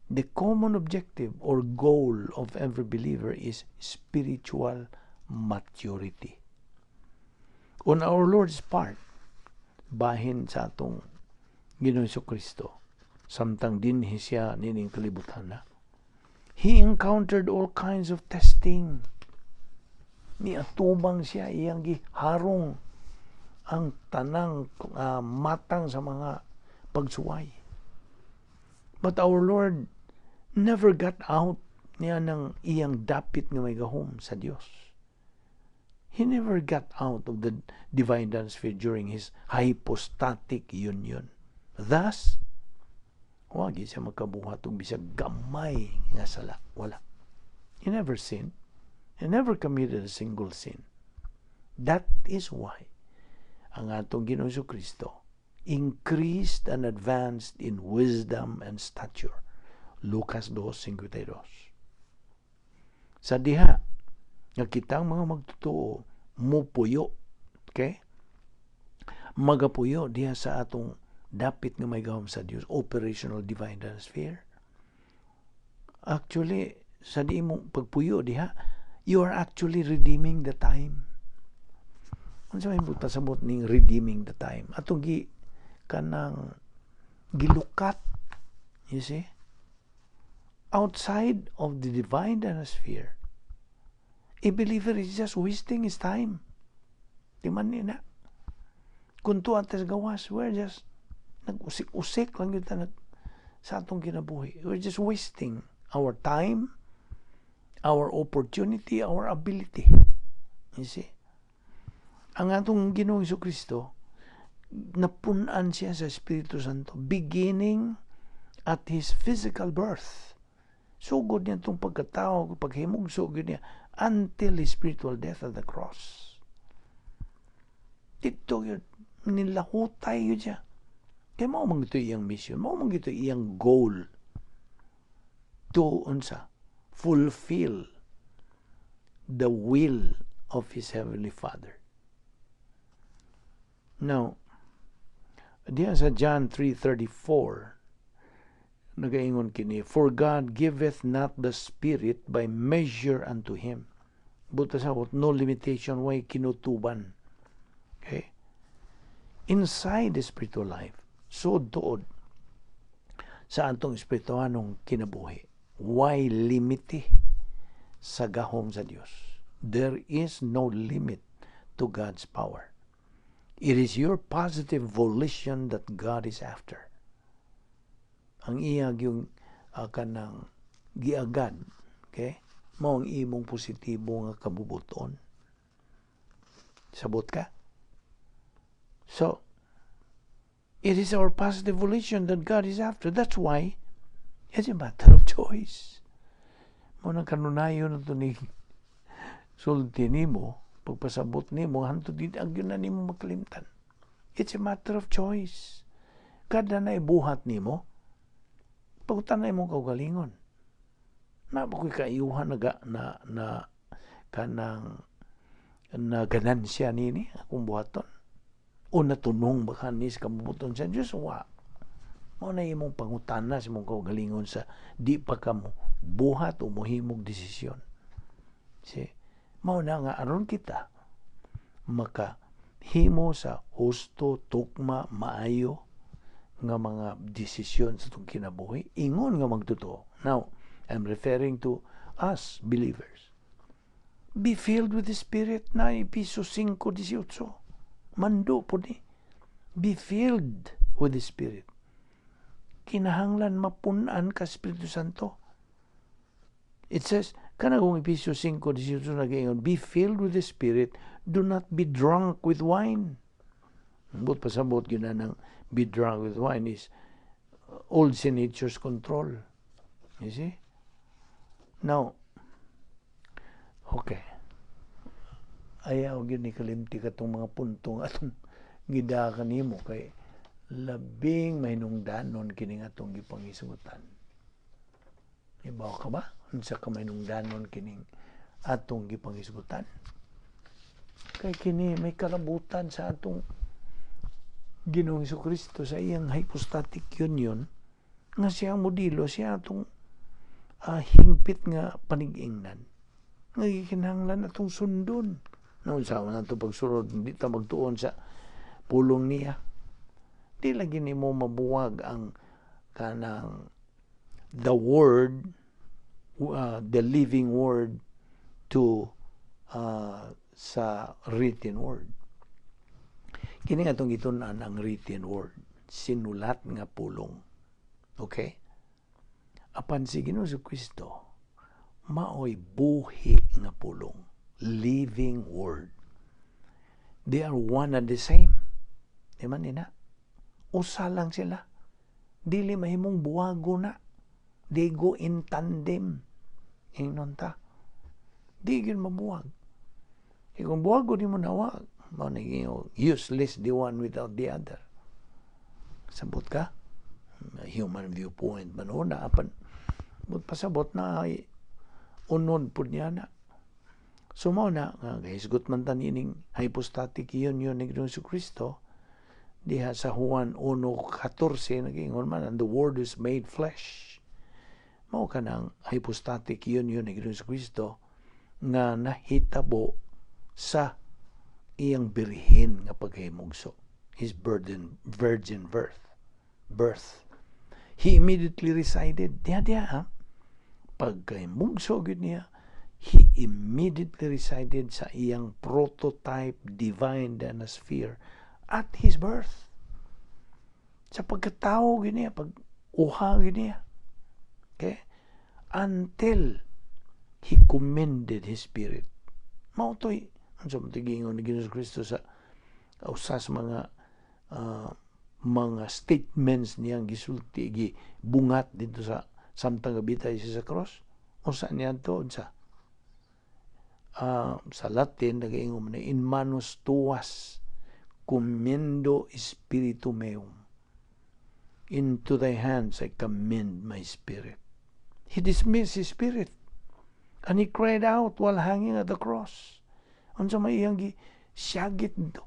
The common objective or goal of every believer is spiritual maturity. On our Lord's part, bahin sa atong Ginoong Kristo, samtang dinhi siya nining kalibutan na, He encountered all kinds of testing. Niatubang siya, iyang giharong ang tanang matang sa mga pagsuway. But our Lord never got out niya ng iyang dapit nga may gahom sa Dios. He never got out of the divine sphere during his hypostatic union. Thus, wagi siya magkabuhat og bisag gamay nga sala. Wala. He never sinned. He never committed a single sin. That is why ang atong Ginoong Kristo increased and advanced in wisdom and stature. Lucas 2:52. Sa diha nga kitang mga magtotoo mupuyo, okay? Magapuyo diha sa atong dapit nga may gahom sa Dios, operational divine sphere. Actually, sa di mo pagpuyo diha, you are actually redeeming the time. Unsa may pasabot ning redeeming the time? Atong kanang gilukat, you see? Outside of the divine sphere, a believer is just wasting his time. Timan niya na. Kung tuwa tas gawas, we're just nag-usik-usik lang yun sa atong kinabuhi. We're just wasting our time, our opportunity, our ability. You see? Ang atong Ginoong Kristo, napunan siya sa Espiritu Santo beginning at his physical birth. Sugod niya itong pagkatao, paghimog, sugod niya until his spiritual death at the cross. Dito yun, nilahutay yun siya. Kaya mo ito iyang mission, mo ito iyang goal to unsa fulfill the will of his Heavenly Father. Now, diya sa John 3:34, nagaingon kini, for God giveth not the Spirit by measure unto him. Buta sa no limitation, way kinutuban. Okay? Inside the spiritual life, so dood sa atong espirituhanong kinabuhi, why limiti sa gahom sa Dios? There is no limit to God's power. It is your positive volition that God is after. Ang iyag yung kanang giagad, okay? Mao ang imong positibo nga kabubuton. Sabot ka? So, it is our positive volition that God is after. That's why it's a matter of choice. Mo nang kanunayon ito ni sulti nimo, pagpasabot nimo, hanto din agyon na nimo makalimtan. It's a matter of choice. Kada na ibuhat nimo, pagutan na imong kaugalingon. Na bakoy kaayuhan na kanang na ganansya nini akong buhaton. O natunong baka ni sa kamubuton sa Diyos, wa. Mao na imong pangutana sa imong kaugalingon sa di pa ka mo buhat o mohimog desisyon. See? Mao na nga aron kita makahimo sa husto, tukma, maayo nga mga desisyon sa itong kinabuhi, ingon nga magtotoo. Now, I'm referring to us, believers. Be filled with the Spirit na Episo 5:18. Mando po ni. Be filled with the Spirit. Kinahanglan mapunan ka Espiritu Santo. It says, kanagong Episo 5:18 nag-ingon, be filled with the Spirit, do not be drunk with wine. But pasabot yun na ng be drunk with wine is old sin nature's control. You see? Now, okay. Ayaw yun ni kalimti ka itong mga puntong atong gidakan nimo kay labing mahinungdanon kini nga atong gipangisugutan. Ibaw ka ba? Unsa ka mahinungdanon kining atong gipangisugutan? Kay kini may kalabutan sa atong Ginoong Jesucristo sa iyang hypostatic union nga siya modelo, siya atong hingpit nga panig-ingnan. Nga gikinahanglan atong sundon. Naunsa man ato pagsulod, hindi ta magtuon sa pulong niya. Di lagi nimo mabuwag ang kanang the word, the living word to sa written word. Kini nga itong gitunan ang written word, sinulat nga pulong. Okay? Apan si Ginoong Jesucristo, maoy buhi nga pulong, living word. They are one and the same. Di man nina? Usa lang sila. Dili mahimong buwago na. They go in tandem. Ingnon ta. Di yun mabuwag. Kung buwago di mo nawag, useless the one without the other. Sabot ka? Human viewpoint man o na. Apan, pasabot na ay unod po niya na. So mo na, hisgot man tanining hypostatic union ni Ginoong Jesucristo, diha sa Juan 1:14 nag-ingon man, and the word is made flesh. Mao ka ng hypostatic union ni Ginoong Jesucristo nga nahitabo sa iyang birhen nga pagkahimugso. His virgin birth. He immediately resided. Diya, pagkahimugso gud niya, he immediately resided sa iyang prototype divine dinosphere at his birth. Sa pagkatao gud niya, pag-uha gud niya. Okay? Until he commended his spirit. Mao to'y ang sumatigingon ni Ginoong Kristo sa usas mga statements niyang gisulti, bungat dito sa samtang gabitay siya sa cross. Usa niya to sa Latin nag-ingon man, in manus tuas commendo spiritu meum. Into thy hands I commend my spirit. He dismissed his spirit. And he cried out while hanging at the cross. Unsa may iyang siyagit do.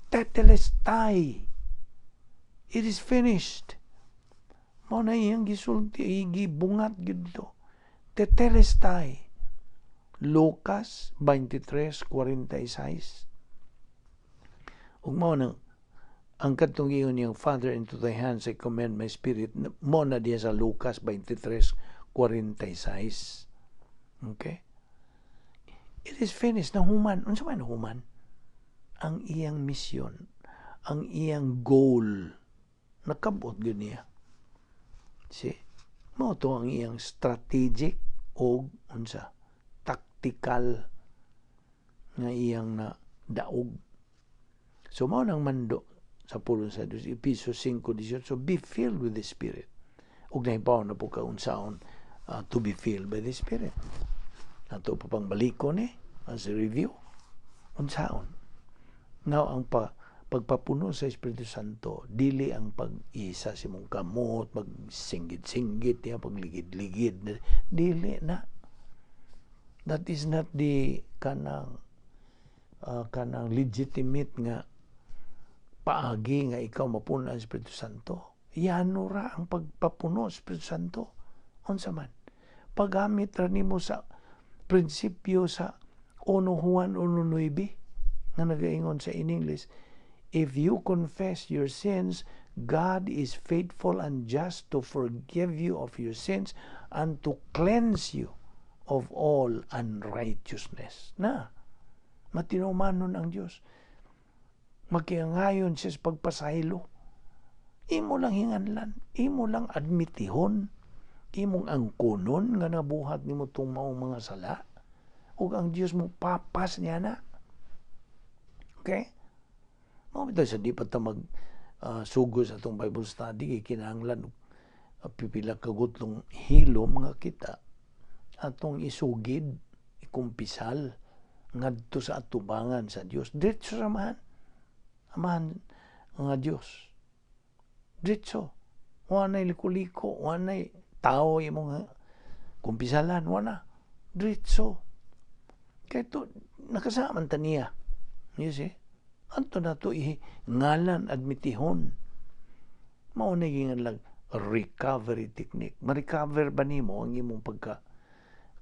Tetelestai. It is finished. Mao na iyang gisulti, gibungat gid do. Tetelestai. Lucas 23:46. Ug mao nang ang kadtong ingon niyang, Father, into thy hands I commend my spirit. Mao na diya sa Lucas 23:46. Okay? It is finished. Nahuman. Unsa man nahuman? Ang iyang misyon, ang iyang goal, nakabot gud niya. Mao to ang iyang strategic o unsa tactical nga iyang na daog. So mao nang mando sa pulong sa Dios, Efesios 5:18, so be filled with the Spirit. Ug nahibaw na po kaunsaon to be filled by the Spirit. Nato pa pang baliko ni as a review. Unsaon? Now, ang pagpapuno sa Espiritu Santo, dili ang pag-isa si mong kamot, pagsinggit-singgit, pagligid-ligid. Dili na. That is not the kanang legitimate nga paagi nga ikaw mapuno ang Espiritu Santo. Yano ra ang pagpapuno sa Espiritu Santo. Unsa man? Paggamit ra nimo sa prinsipyo sa 1 Juan 1:9 nga nagaingon sa in English, if you confess your sins, God is faithful and just to forgive you of your sins and to cleanse you of all unrighteousness. Na, matinumanon ang Diyos. Magkiangayon siya sa pagpasaylo. Imo lang hinganlan, imo lang admitihon, imong angkunon nga nabuhat nimo tong maong mga sala, ug ang Dios mo papas niya na. Okay? Mao bitaw sa di pa ta mag sugo sa atong Bible study, kinahanglan pipila ka gutlong hilom nga kita atong isugid, ikumpisal ngadto sa atubangan sa Dios. Diretso sa amahan nga Dios. Diretso. Wanay liko-liko, wanay tao yung mga kumpisalan, wana. Diretso. Kaya ito, nakasaman ta niya. You see? Anto na ito ngalan admitihon. Maunay lang recovery technique. Ma-recover ba nimo ang imong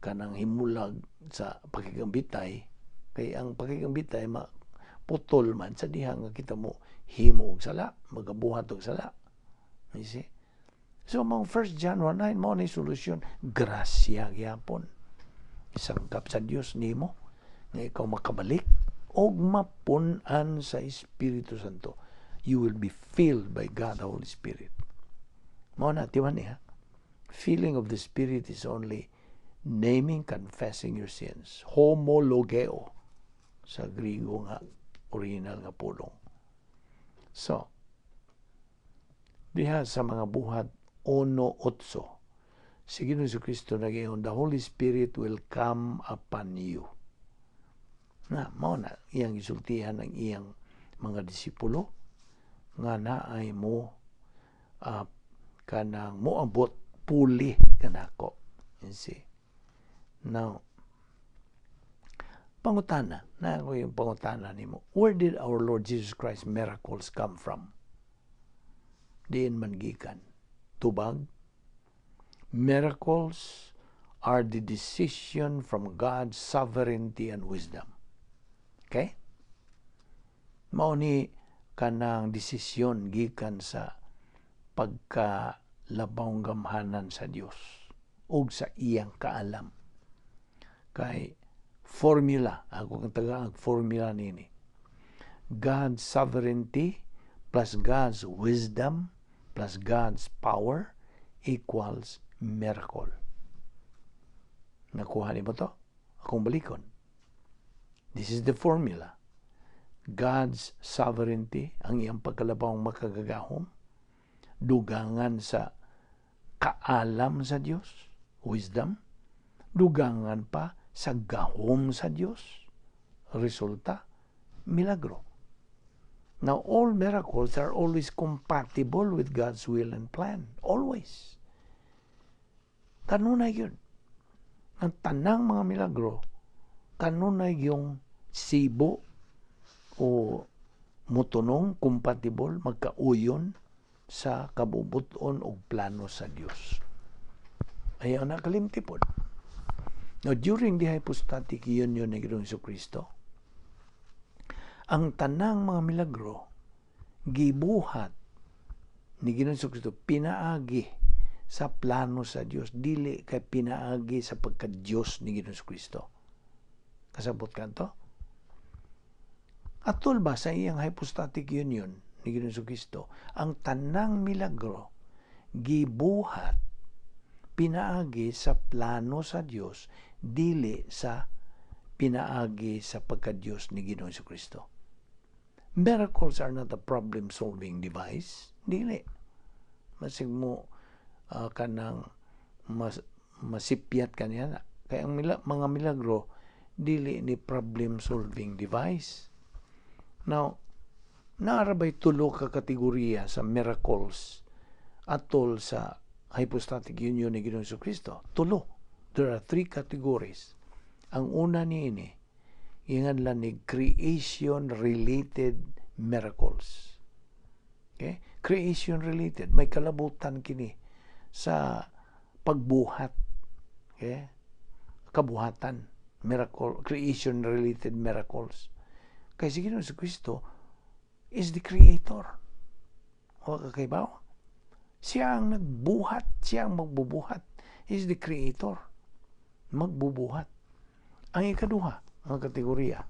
kanang himulag sa pakigambitay? Kaya ang pakigambitay putol man sa diha nga kita mo himo og sala, magabuhat og sala. You see? So, mga 1 John 1:9, mo na solusyon. Grasya gyapon. Isangkap sa Dios nimo nga ikaw makabalik og mapun-an sa Espiritu Santo. You will be filled by God the Holy Spirit. Mo na tiwan niya. Feeling of the Spirit is only naming, confessing your sins. Homologeo sa Griego nga original nga pulong. So, diha sa mga buhat 1:8, si Ginoong Jesucristo nag-iyon, the Holy Spirit will come upon you. Na, mao na, iyang isultihan ng iyang mga disipulo, nga na ay mo, kanang moabot puli kanako. You see? Now, pangutana, na ako yung pangutana nimo. Where did our Lord Jesus Christ miracles come from? Diin man gikan. Tubag. Miracles are the decision from God's sovereignty and wisdom. Okay? Mao ni kanang desisyon gikan sa pagkalabang gamhanan sa Dios ug sa iyang kaalam. Kay formula, ako kang taga formula nini. God's sovereignty plus God's wisdom plus God's power equals miracle. Nakuha ni mo to? Akong balikon. This is the formula. God's sovereignty, ang iyang pagkalabang makagagahom, dugangan sa kaalam sa Diyos, wisdom, dugangan pa sa gahom sa Diyos, resulta, milagro. Now, all miracles are always compatible with God's will and plan. Always. Kanunay yun. Ang tanang mga milagro, kanunay yung sibo o mutunong, compatible, magkauyon sa kabubuton o plano sa Diyos. Ayaw na kalimtipon. Now, during the hypostatic union ni Ginoong Jesucristo, ang tanang mga milagro gibuhat ni Ginoong Jesucristo pinaagi sa plano sa Dios, dili kay pinaagi sa pagka-Dios ni Ginoong Jesucristo. Kasabot kanto? Atol ba sa iyang hypostatic union ni Ginoong Jesucristo, ang tanang milagro gibuhat pinaagi sa plano sa Dios, dili sa pinaagi sa pagka-Dios ni Ginoong Jesucristo. Miracles are not a problem-solving device. Dili. Masig mo kanang masipyat kaniya na. Kaya ang mga milagro, dili ni problem-solving device. Now, naarabay tulo ka kategorya sa miracles atol sa hypostatic union ni Ginoong Jesucristo. Tulo. There are 3 categories. Ang una niini, ingan lang ni creation-related miracles. Okay? Creation-related. May kalabutan kini sa pagbuhat. Okay? Kabuhatan. Miracle. Creation-related miracles. Kaya si Ginoong Jesucristo is the creator. O kakaibaw? Siya ang nagbuhat. Siya ang magbubuhat. He is the creator. Magbubuhat. Ang ikaduha, ang kategorya,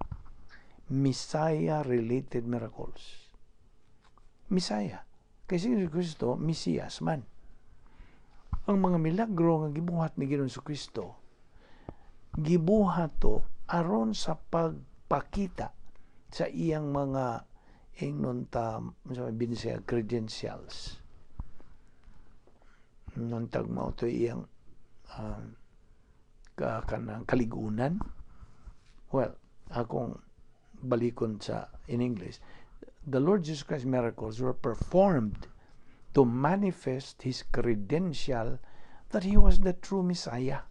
Messiah-related miracles. Messiah. Kasi si Kristo, Mesias man. Ang mga milagro nga gibuhat ni Ginoong Jesucristo, gibuhat to aron sa pagpakita sa iyang mga ingnon ta binisaya credentials. Nung tagmao to iyang kanang kaligunan. Well, akong balikon sa in English, the Lord Jesus Christ miracles were performed to manifest His credential that He was the true Messiah.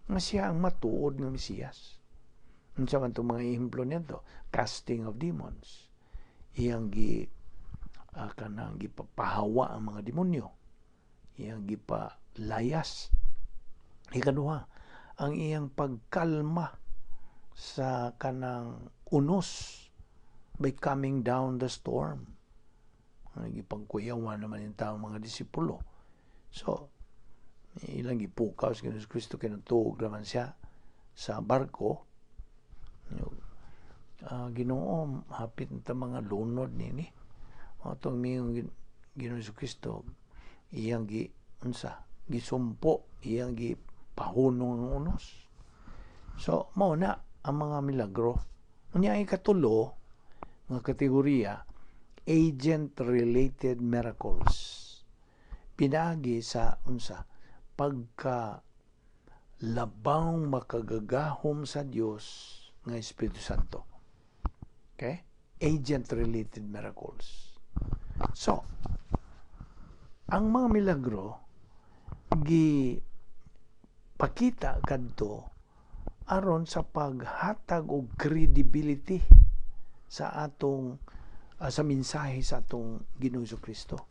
Nga siya ang matuod ng Mesiyas. Unsa man itong mga ehemplo nito, casting of demons. Iyang kanang gipapahawa ang mga demonyo. Iyang gipalayas. Ikaduha, ang iyang pagkalma sa kanang unos by calming down the storm. Gipangkuyawan naman yung taong mga disipulo. So, ilang gipukaw sa Ginoong Kristo kinatuog naman siya sa barko. Ginoo, hapit na mga lunod nini. Itong miyong Ginoong Kristo, iyang gisumpo, iyang gipahunong ng unos. So, mauna ang mga milagro. Unya ay katulo, mga kategorya, agent-related miracles. Pinagi sa pagka labang makagagahom sa Dios nga Espiritu Santo. Okay? Agent-related miracles. So, ang mga milagro pakita kadto aron sa paghatag og credibility sa atong sa mensahe sa atong Ginoong Kristo.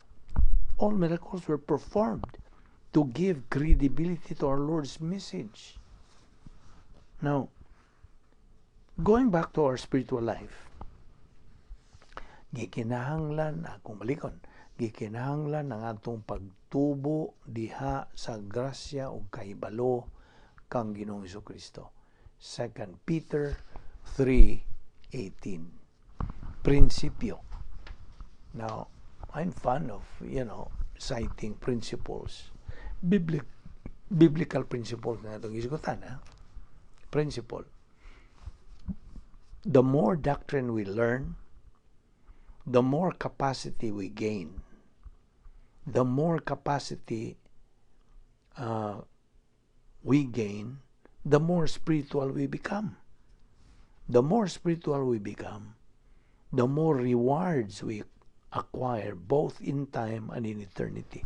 All miracles were performed to give credibility to our Lord's message. Now, going back to our spiritual life, gikinahanglan ang atong pagtubo diha sa grasya o kahibalo kang Ginoong Kristo. 2 Peter 3:18. Prinsipyo. Now, I'm fond of, citing principles. Biblical principles na itong isgutan. Principle. The more doctrine we learn, the more capacity we gain. The more capacity we gain, the more spiritual we become. The more spiritual we become, the more rewards we acquire both in time and in eternity.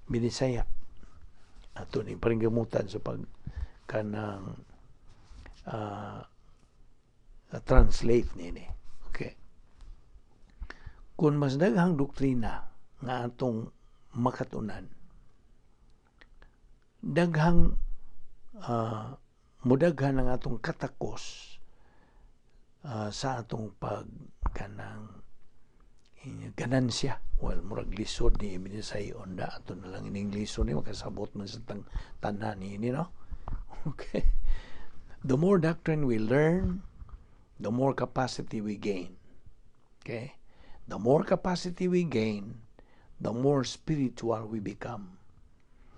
Binisaya. Ato ni paringgamutan sa kanang translate nini. Okay. Kung mas daghang doktrina nga atong makatunan, daghang mudaghan ang atong katakos sa atong kanang ganansya. Well, murag lisod ni Visayan da ato na lang ining lisod ni makasabot man sa tanan ni no. Okay. The more doctrine we learn, the more capacity we gain. Okay? The more capacity we gain, the more spiritual we become.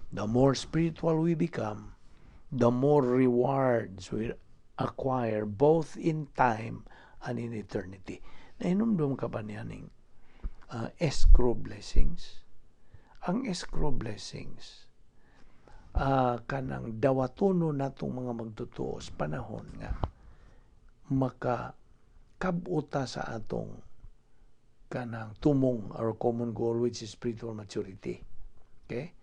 The more spiritual we become, the more rewards we acquire both in time and in eternity. Nainumdum ka ba niyaning escrow blessings? Ang escrow blessings, kanang dawatono natong mga magtutuo sa panahon nga makakabuta sa atong kanang tumong or common goal, which is spiritual maturity. Okay?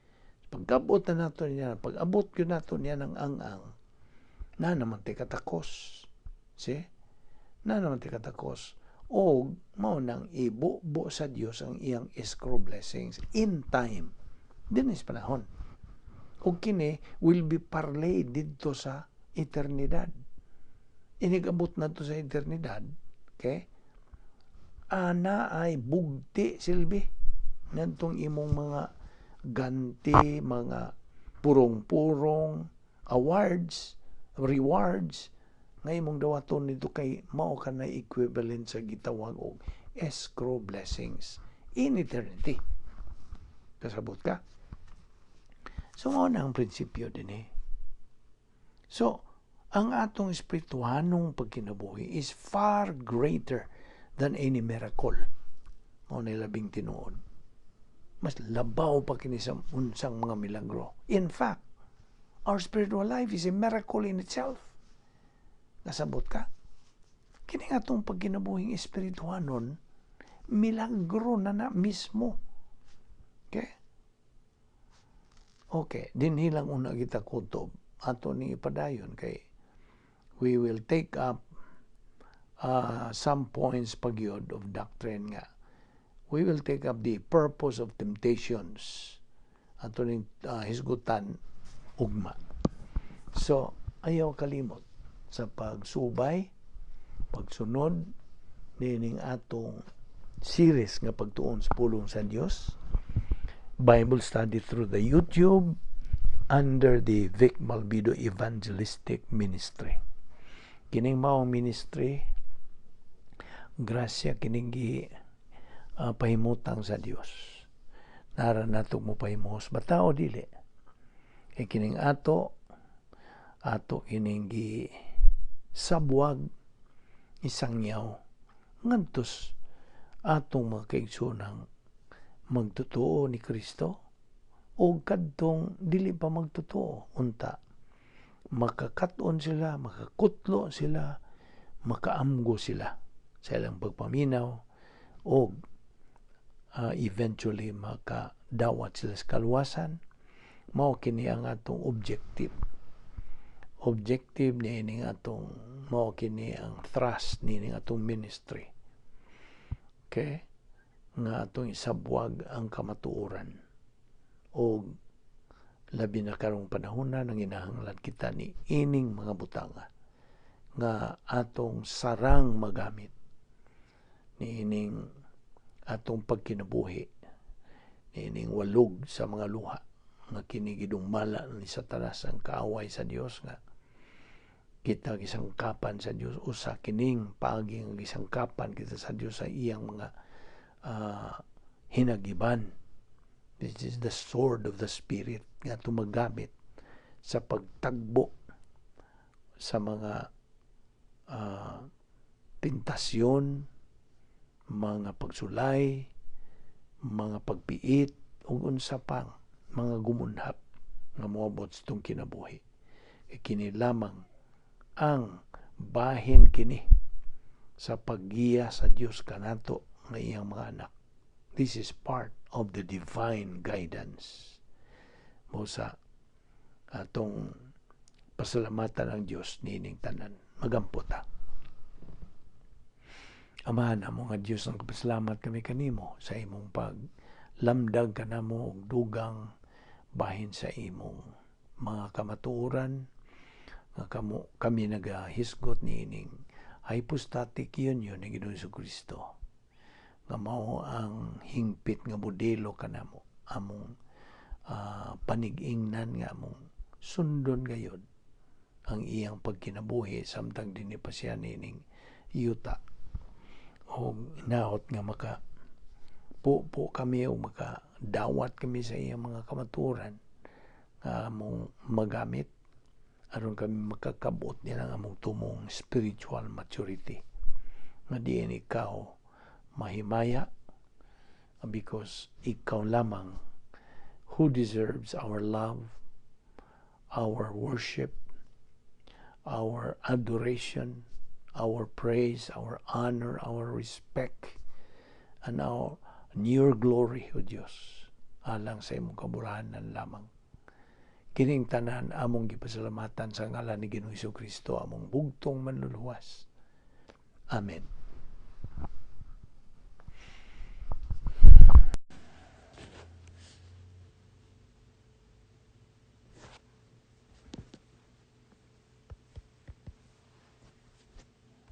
Pagkabot na nato niya, pag-abot ko nato niya ng ang-ang, na naman tayo katakos. See? Na naman tayo katakos. O mao nang ibubo sa Dios ang iyang escrow blessings in time. Dinis panahon. O kini will be parlayed dito sa eternidad. Inigabot na to sa eternidad. Okay? Ana ay bugti silbi. Nantong imong mga ganti, mga purong-purong, awards, rewards, nga imong dawaton nito kay mao ka na equivalent sa gitawag og escrow blessings in eternity. Kasabot ka? So, mao na ang prinsipyo din eh. So, ang atong espirituhanong pagkinabuhi is far greater than any miracle. Mao na labing tinuod. Mas labaw pa kini sa unsang mga milagro. In fact, our spiritual life is a miracle in itself. Nasabot ka? Kini nga itong pagkinabuhing espirituhanon, milagro na mismo. Okay, dinhi lang una kita kutob ato ni padayon kay we will take up some points pagyod of doctrine nga. We will take up the purpose of temptations ato ning hisgutan ugma. So, ayaw kalimot sa pagsubay, pagsunod nining atong series nga pagtuon sa pulong sa Dios. Bible study through the YouTube under the Vic Balbido Evangelistic Ministry. Kining maong ministry, grasya kining pahimutang sa Dios. Nara nato mo pahimos batao dili. Kay kining ato kining sabwag isangyaw ngantos atong mga kaigsunang magtotoo ni Kristo o kadtong dili pa magtotoo unta makakaton sila, makakutlo sila, makaamgo sila sa ilang pagpaminaw o eventually makadawat sila sa kaluwasan. Mao kini ang atong objective ni atong mao kini ang thrust ni atong ministry. Okay, nga atong isabwag ang kamatuoran o labi na karong panahon na nang inahanglan kita ni ining mga butanga nga atong sarang magamit ni ining atong pagkinabuhi ni ining walog sa mga luha nga kini gidumala ni Satanas ang kaaway sa Dios nga kita gisangkapan sa Dios usa kining paagi nga gisangkapan kita sa Dios sa iyang mga hinagiban. This is the sword of the Spirit nga tumagamit sa pagtagbo sa mga tentasyon, mga pagsulay, mga pagpiit ug unsa pang mga gumunhap nga moabot sa itong kinabuhi. Kini lamang ang bahin kini sa paggiya sa Dios kanato nga iyang mga anak. This is part of the divine guidance. Mosa atong pasalamatan ang Dios nining tanan. Magampo ta. Amahan mo nga Dios, ang kapasalamat kami kanimo sa imong paglamdag kanamo og dugang bahin sa imong mga kamatuoran nga kami nagahisgot niining hypostatic union ni Ginoong Jesucristo nga mao ang hingpit nga modelo kanamo among panig-ingnan nga among sundon gayud ang iyang pagkinabuhi samtang dinhi pa siya nining yuta o naot nga maka po kami o makadawat kami sa iyang mga kamaturan nga among magamit aron kami makakabot nilang among tumong spiritual maturity nga diin ikaw mahimaya because ikaw lamang who deserves our love, our worship, our adoration, our praise, our honor, our respect, and your glory, O Diyos, alang sa imong kaburahanan lamang. Kining tanan among gipasalamatan sa ngalan ni Ginoong Jesucristo, among bugtong manluluwas. Amen.